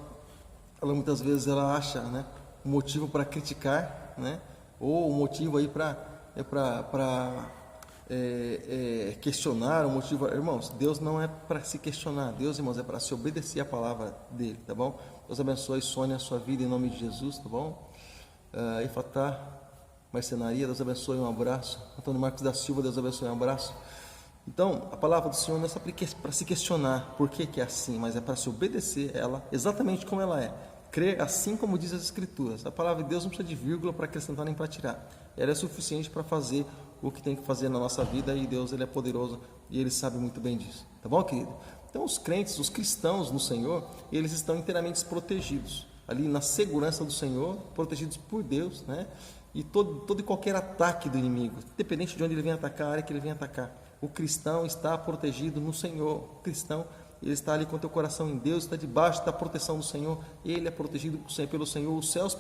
ela muitas vezes ela acha, né, um motivo para criticar, né, ou um motivo aí para questionar, um motivo. Irmãos, Deus não é para se questionar. Deus, irmãos, é para se obedecer à palavra dele, tá bom? Deus abençoe, Sônia, a sua vida em nome de Jesus, tá bom? Ifatá, Marcenaria, Deus abençoe, um abraço. Antônio Marcos da Silva, Deus abençoe, um abraço. Então, a palavra do Senhor não é só para se questionar por que é assim, mas é para se obedecer ela exatamente como ela é. Crer assim como diz as Escrituras. A palavra de Deus não precisa de vírgula para acrescentar nem para tirar. Ela é suficiente para fazer o que tem que fazer na nossa vida, e Deus, ele é poderoso e ele sabe muito bem disso. Tá bom, querido? Então, os crentes, os cristãos no Senhor, eles estão inteiramente protegidos, ali na segurança do Senhor, protegidos por Deus, né? E todo e qualquer ataque do inimigo, independente de onde ele vem atacar, a área que ele vem atacar, o cristão está protegido no Senhor. O cristão, ele está ali com o teu coração em Deus, está debaixo da proteção do Senhor, ele é protegido pelo Senhor. Os céus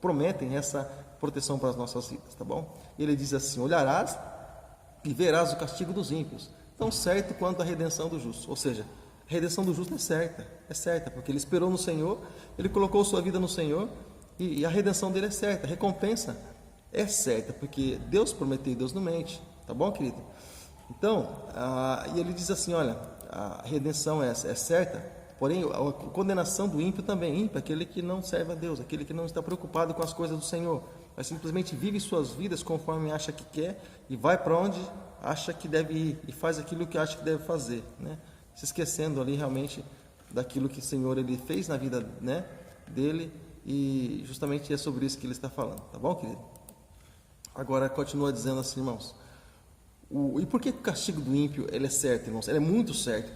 prometem essa proteção para as nossas vidas, tá bom? Ele diz assim: olharás e verás o castigo dos ímpios, tão certo quanto a redenção do justo. Ou seja, a redenção do justo é certa, porque ele esperou no Senhor, ele colocou sua vida no Senhor, e a redenção dele é certa, a recompensa é certa, porque Deus prometeu, Deus não mente, tá bom, querido? Então, e ele diz assim: olha, a redenção é certa, porém a condenação do ímpio também. Ímpio é aquele que não serve a Deus, aquele que não está preocupado com as coisas do Senhor, mas simplesmente vive suas vidas conforme acha que quer e vai para onde acha que deve ir e faz aquilo que acha que deve fazer, né? Se esquecendo ali realmente daquilo que o Senhor ele fez na vida, né, dele. E justamente é sobre isso que ele está falando, tá bom, querido? Agora continua dizendo assim, irmãos, e por que o castigo do ímpio ele é certo, irmãos? Ele é muito certo.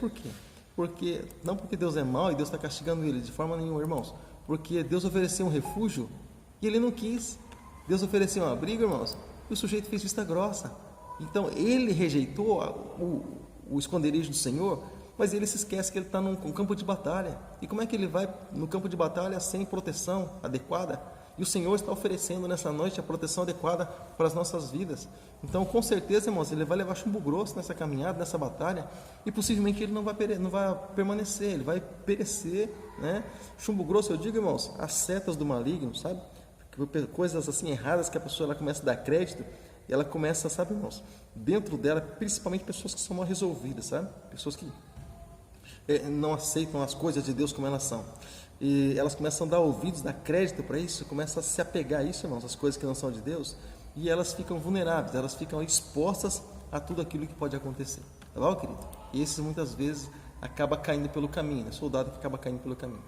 Por quê? Não porque Deus é mau e Deus está castigando ele, de forma nenhuma, irmãos. Porque Deus ofereceu um refúgio e ele não quis. Deus ofereceu um abrigo, irmãos, e o sujeito fez vista grossa. Então ele rejeitou o esconderijo do Senhor, mas ele se esquece que ele está num campo de batalha. E como é que ele vai no campo de batalha sem proteção adequada? E o Senhor está oferecendo nessa noite a proteção adequada para as nossas vidas. Então, com certeza, irmãos, ele vai levar chumbo grosso nessa caminhada, nessa batalha, e possivelmente ele não vai permanecer, ele vai perecer, né? Chumbo grosso, eu digo, irmãos, as setas do maligno, sabe? Coisas assim erradas que a pessoa ela começa a dar crédito, e ela começa, sabe, irmãos, dentro dela, principalmente pessoas que são mal resolvidas, sabe? Pessoas que não aceitam as coisas de Deus como elas são, e elas começam a dar ouvidos, dar crédito para isso, começam a se apegar a isso, irmãos, as coisas que não são de Deus, e elas ficam vulneráveis, elas ficam expostas a tudo aquilo que pode acontecer, tá bom, querido? E esses muitas vezes acaba caindo pelo caminho, né? Soldado que acaba caindo pelo caminho.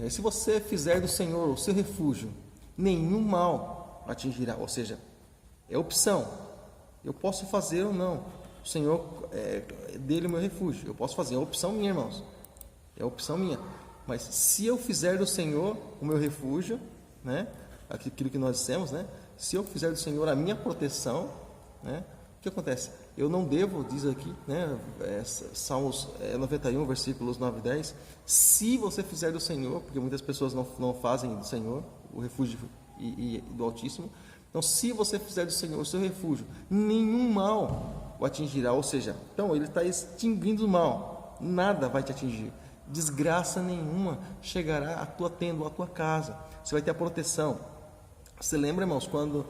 Se você fizer do Senhor o seu refúgio, nenhum mal atingirá. Ou seja, é opção, eu posso fazer ou não. O Senhor é dele o meu refúgio, eu posso fazer, é opção minha, irmãos, é opção minha. Mas se eu fizer do Senhor o meu refúgio, né, aquilo que nós dissemos, né, se eu fizer do Senhor a minha proteção, né, o que acontece? Eu não devo, diz aqui, né, Salmos 91, versículos 9 e 10, se você fizer do Senhor, porque muitas pessoas não fazem do Senhor o refúgio e do Altíssimo. Então, se você fizer do Senhor o seu refúgio, nenhum mal o atingirá. Ou seja, então ele está extinguindo o mal, nada vai te atingir, desgraça nenhuma chegará à tua tenda, à tua casa, você vai ter a proteção. Você lembra, irmãos, quando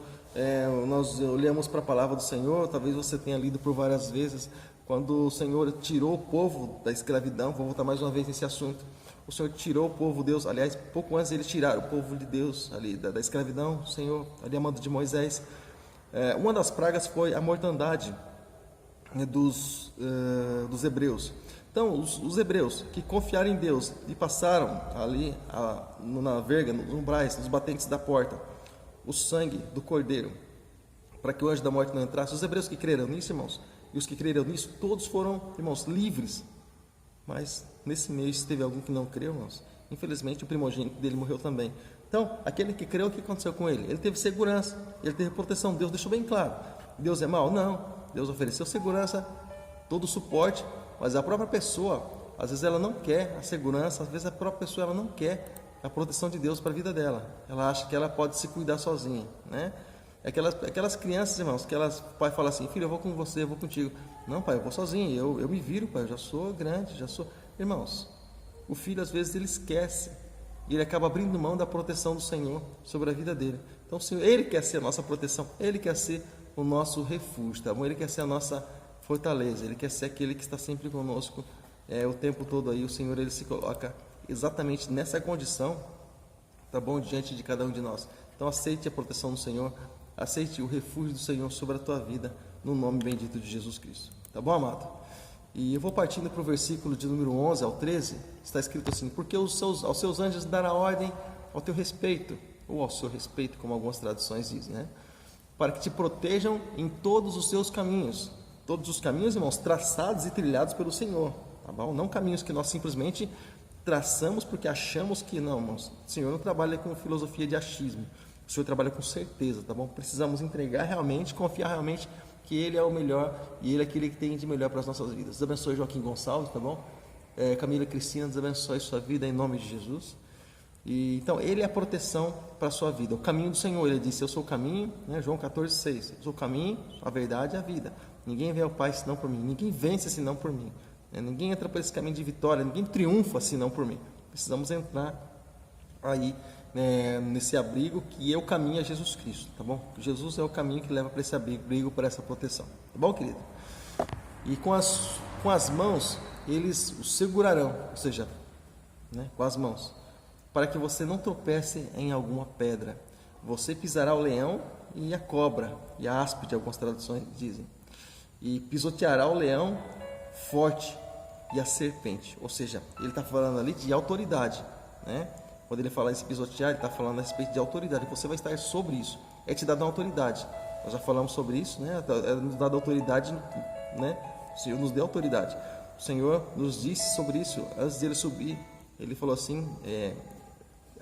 nós olhamos para a palavra do Senhor, talvez você tenha lido por várias vezes, quando o Senhor tirou o povo da escravidão, vou voltar mais uma vez nesse assunto, o Senhor tirou o povo de Deus, aliás, pouco antes eles tiraram o povo de Deus ali da escravidão, o Senhor ali a mando de Moisés. Uma das pragas foi a mortandade, né, dos hebreus. Então, os hebreus que confiaram em Deus e passaram ali na verga, nos umbrais, nos batentes da porta, o sangue do cordeiro, para que o anjo da morte não entrasse, os hebreus que creram nisso, irmãos, e os que creram nisso, todos foram, irmãos, livres. Mas nesse mês teve algum que não creu, irmãos. Infelizmente o primogênito dele morreu também. Então, aquele que creu, o que aconteceu com ele? Ele teve segurança, ele teve proteção. Deus deixou bem claro. Deus é mau? Não. Deus ofereceu segurança, todo o suporte, mas a própria pessoa, às vezes ela não quer a segurança, às vezes a própria pessoa ela não quer a proteção de Deus para a vida dela. Ela acha que ela pode se cuidar sozinha, né? Aquelas crianças, irmãos, que o pai fala assim: filho, eu vou com você, eu vou contigo. Não, pai, eu vou sozinho, eu me viro, pai, eu já sou grande, já sou... Irmãos, o filho às vezes ele esquece, e ele acaba abrindo mão da proteção do Senhor sobre a vida dele. Então o Senhor, Ele quer ser a nossa proteção, Ele quer ser o nosso refúgio, tá bom? Ele quer ser a nossa fortaleza, Ele quer ser aquele que está sempre conosco o tempo todo aí. O Senhor, Ele se coloca exatamente nessa condição, tá bom? Diante de cada um de nós. Então aceite a proteção do Senhor, aceite o refúgio do Senhor sobre a tua vida, no nome bendito de Jesus Cristo, tá bom, amado? E eu vou partindo para o versículo de número 11 ao 13, está escrito assim: porque aos seus anjos dará ordem ao teu respeito, ou ao seu respeito, como algumas traduções dizem, né? Para que te protejam em todos os seus caminhos. Todos os caminhos, irmãos, traçados e trilhados pelo Senhor, tá bom? Não caminhos que nós simplesmente traçamos porque achamos que não, irmãos. O Senhor não trabalha com filosofia de achismo, o Senhor trabalha com certeza, tá bom? Precisamos entregar realmente, confiar realmente que Ele é o melhor e Ele é aquele que tem de melhor para as nossas vidas. Deus abençoe Joaquim Gonçalves, tá bom? Camila Cristina, Deus abençoe sua vida em nome de Jesus. E, então, Ele é a proteção para a sua vida, o caminho do Senhor. Ele disse: eu sou o caminho, né? João 14,6, eu sou o caminho, a verdade e a vida. Ninguém vê ao Pai senão por mim, ninguém vence senão por mim, né? Ninguém entra por esse caminho de vitória, ninguém triunfa senão por mim. Precisamos entrar aí, né, nesse abrigo que é o caminho a Jesus Cristo, tá bom? Jesus é o caminho que leva para esse abrigo, para essa proteção, tá bom, querido? E com as mãos eles o segurarão, ou seja, né, com as mãos, para que você não tropece em alguma pedra. Você pisará o leão e a cobra, e a áspide, algumas traduções dizem, e pisoteará o leão forte e a serpente. Ou seja, ele está falando ali de autoridade, né? Quando ele fala esse pisotear, ele está falando a respeito de autoridade. Você vai estar sobre isso. É te dado uma autoridade. Nós já falamos sobre isso, né? É nos dado autoridade, né? O Senhor nos deu autoridade. O Senhor nos disse sobre isso antes de ele subir. Ele falou assim: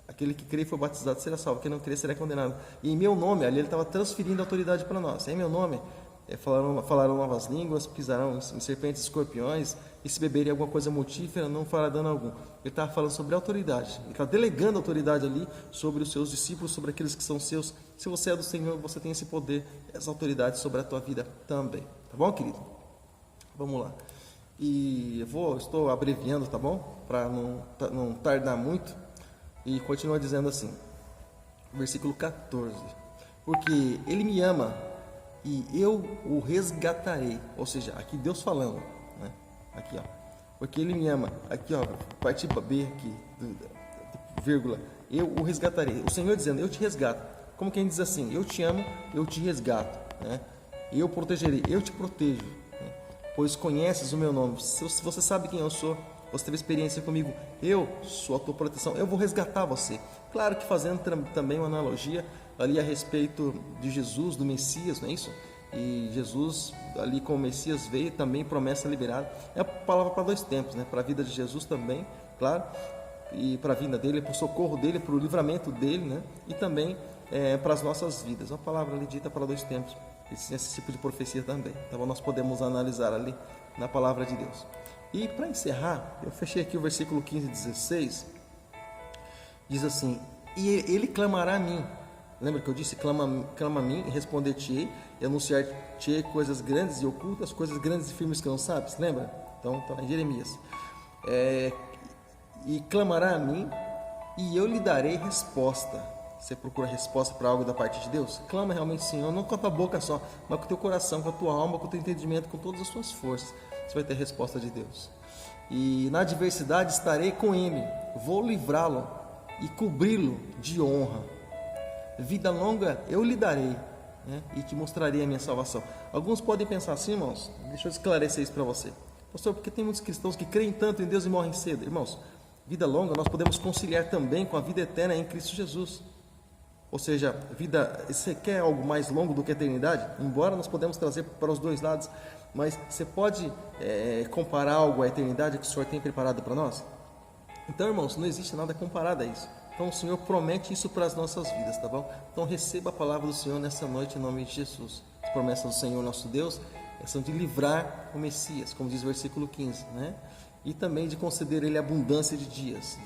aquele que crê e for batizado será salvo, quem não crê será condenado. E em meu nome, ali ele estava transferindo a autoridade para nós. Em meu nome, falarão novas línguas, pisarão em serpentes e escorpiões, e se beberem alguma coisa mortífera, não fará dano algum. Ele estava falando sobre autoridade, ele está delegando autoridade ali sobre os seus discípulos, sobre aqueles que são seus. Se você é do Senhor, você tem esse poder, essa autoridade sobre a tua vida também, tá bom, querido? Vamos lá. E estou abreviando, tá bom? Para não tardar muito. E continua dizendo assim, versículo 14: porque Ele me ama e eu o resgatarei. Ou seja, aqui Deus falando, né? Aqui, ó, porque Ele me ama. Aqui, ó, parte B aqui, vírgula, eu o resgatarei. O Senhor dizendo: eu te resgato. Como quem diz assim: eu te amo, eu te resgato, né? Eu protegerei, eu te protejo, né? Pois conheces o meu nome. Se você sabe quem eu sou, você teve experiência comigo, eu sou a tua proteção, eu vou resgatar você. Claro que fazendo também uma analogia ali a respeito de Jesus, do Messias, não é isso? E Jesus, ali como o Messias veio, também promessa liberada. É a palavra para dois tempos, né? Para a vida de Jesus também, claro, e para a vinda dele, para o socorro dele, para o livramento dele, né? E também para as nossas vidas. É uma palavra ali dita para dois tempos, esse tipo de profecia também. Então nós podemos analisar ali na palavra de Deus. E para encerrar, eu fechei aqui o versículo 15 e 16, diz assim: e ele clamará a mim. Lembra que eu disse: clama a mim e responder-te-ei, e anunciar-te-ei coisas grandes e ocultas, coisas grandes e firmes que não sabes. Lembra? Então está em Jeremias. E clamará a mim e eu lhe darei resposta. Você procura resposta para algo da parte de Deus? Clama realmente, Senhor, não com a tua boca só, mas com o teu coração, com a tua alma, com o teu entendimento, com todas as tuas forças. Você vai ter resposta de Deus. E na adversidade estarei com ele, vou livrá-lo e cobri-lo de honra. Vida longa eu lhe darei, né? E te mostrarei a minha salvação. Alguns podem pensar assim, irmãos, deixa eu esclarecer isso para você. Pastor, porque tem muitos cristãos que creem tanto em Deus e morrem cedo. Irmãos, vida longa nós podemos conciliar também com a vida eterna em Cristo Jesus. Ou seja, você quer algo mais longo do que a eternidade? Embora nós podemos trazer para os dois lados, Mas você pode comparar algo à eternidade que o Senhor tem preparado para nós? Então, irmãos, não existe nada comparado a isso. Então, o Senhor promete isso para as nossas vidas, tá bom? Então, receba a palavra do Senhor nessa noite, em nome de Jesus. As promessas do Senhor, nosso Deus, são de livrar o Messias, como diz o versículo 15, né? E também de conceder Ele abundância de dias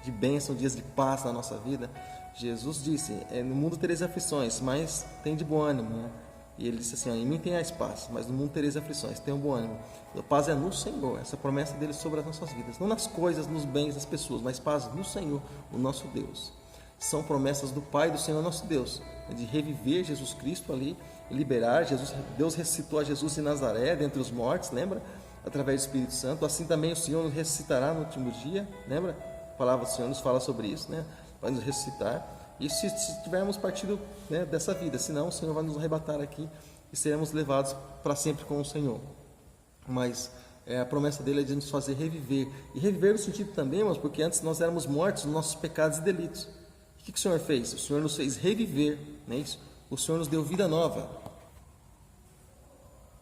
de bênção, dias de paz na nossa vida. Jesus disse, no mundo tereis aflições, mas tem de bom ânimo, né? E ele disse assim, em mim tenhais paz, mas no mundo tereis aflições, tenham bom ânimo. A paz é no Senhor, essa promessa dele sobre as nossas vidas, não nas coisas, nos bens das pessoas, mas paz no Senhor, o nosso Deus. São promessas do Pai do Senhor nosso Deus, de reviver Jesus Cristo ali, liberar Jesus. Deus ressuscitou a Jesus de Nazaré dentre os mortos, lembra? Através do Espírito Santo. Assim também o Senhor nos ressuscitará no último dia, lembra? A palavra do Senhor nos fala sobre isso, né? Vai nos ressuscitar. E se tivermos partido, né, dessa vida, senão o Senhor vai nos arrebatar aqui e seremos levados para sempre com o Senhor. Mas a promessa dele é de nos fazer reviver. E reviver no sentido também, irmãos, porque antes nós éramos mortos nos nossos pecados e delitos. O que o Senhor fez? O Senhor nos fez reviver, não é isso? O Senhor nos deu vida nova.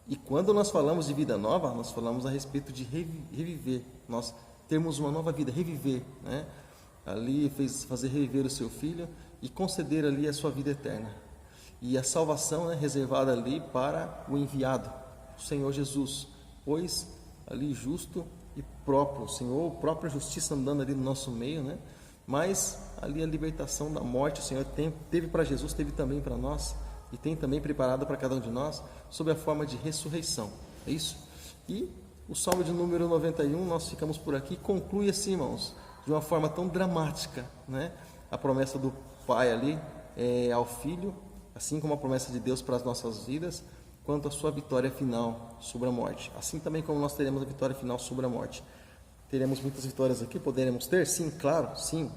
E quando nós falamos de vida nova, nós falamos a respeito de reviver. Nós termos uma nova vida, reviver, né? Ali fez fazer reviver o seu filho e conceder ali a sua vida eterna. E a salvação é reservada ali para o enviado, o Senhor Jesus, pois ali justo e próprio, o Senhor, a própria justiça andando ali no nosso meio, né? Mas ali a libertação da morte, o Senhor teve para Jesus, teve também para nós, e tem também preparado para cada um de nós, sob a forma de ressurreição, é isso? E o Salmo de número 91, nós ficamos por aqui, conclui assim, irmãos, de uma forma tão dramática, né? A promessa do Pai ali ao Filho, assim como a promessa de Deus para as nossas vidas, quanto a sua vitória final sobre a morte. Assim também como nós teremos a vitória final sobre a morte. Teremos muitas vitórias aqui, poderemos ter? Sim, claro, sim.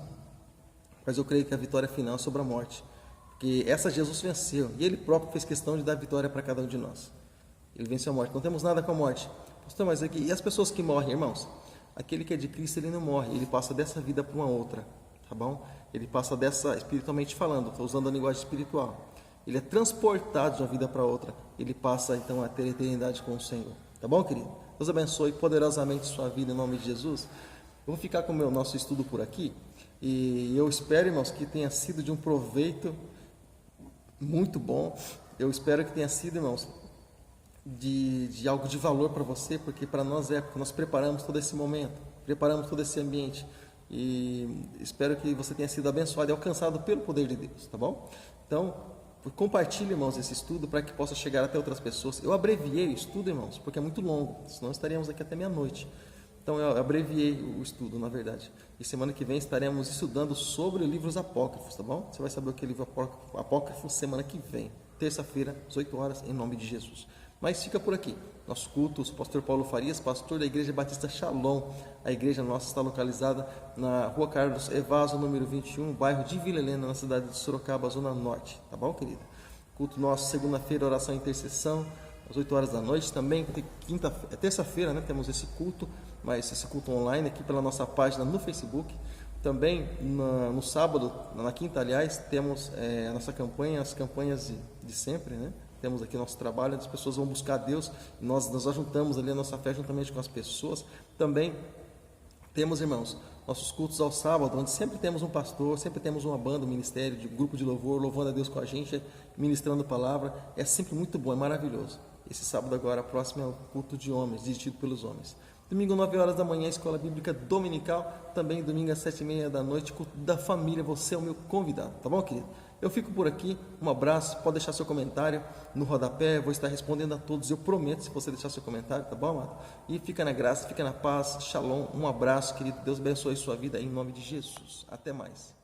Mas eu creio que a vitória final é sobre a morte. Porque essa Jesus venceu, e Ele próprio fez questão de dar vitória para cada um de nós. Ele venceu a morte, não temos nada com a morte. Pastor, mas aqui, e as pessoas que morrem, irmãos? Aquele que é de Cristo, ele não morre, ele passa dessa vida para uma outra, tá bom? Ele passa dessa, espiritualmente falando, estou usando a linguagem espiritual. Ele é transportado de uma vida para outra, ele passa então a ter eternidade com o Senhor, tá bom, querido? Deus abençoe poderosamente sua vida em nome de Jesus. Eu vou ficar com o nosso estudo por aqui, e eu espero, irmãos, que tenha sido de um proveito muito bom. Eu espero que tenha sido, irmãos, de algo de valor para você, porque para nós porque nós preparamos todo esse momento, preparamos todo esse ambiente, e espero que você tenha sido abençoado e alcançado pelo poder de Deus, tá bom? Então, compartilhe, irmãos, esse estudo para que possa chegar até outras pessoas. Eu abreviei o estudo, irmãos, porque é muito longo, senão estaríamos aqui até meia-noite. Então eu abreviei o estudo, na verdade. E semana que vem estaremos estudando sobre livros apócrifos, tá bom? Você vai saber o que é livro apócrifo semana que vem, terça-feira, às 8 horas, em nome de Jesus. Mas fica por aqui. Nosso culto, o pastor Paulo Farias, pastor da Igreja Batista Shalom. A igreja nossa está localizada na Rua Carlos Evaso, número 21, bairro de Vila Helena, na cidade de Sorocaba, Zona Norte. Tá bom, querida? Culto nosso, segunda-feira, oração e intercessão, às 8 horas da noite. Também, terça-feira, né, temos esse culto, mas esse culto online aqui pela nossa página no Facebook. Também, no sábado, na quinta, aliás, temos a nossa campanha, as campanhas de sempre, né? Temos aqui nosso trabalho, as pessoas vão buscar Deus, nós ajuntamos ali a nossa fé juntamente com as pessoas. Também temos, irmãos, nossos cultos ao sábado, onde sempre temos um pastor, sempre temos uma banda, um ministério, um grupo de louvor, louvando a Deus com a gente, ministrando a palavra. É sempre muito bom, é maravilhoso. Esse sábado agora, próximo é o culto de homens, dirigido pelos homens. Domingo, 9 horas da manhã, Escola Bíblica Dominical. Também domingo às 7h30 da noite, culto da família. Você é o meu convidado, tá bom, querido? Eu fico por aqui, um abraço, pode deixar seu comentário no rodapé, vou estar respondendo a todos, eu prometo, se você deixar seu comentário, tá bom, amado? E fica na graça, fica na paz, shalom, um abraço, querido, Deus abençoe sua vida em nome de Jesus, até mais.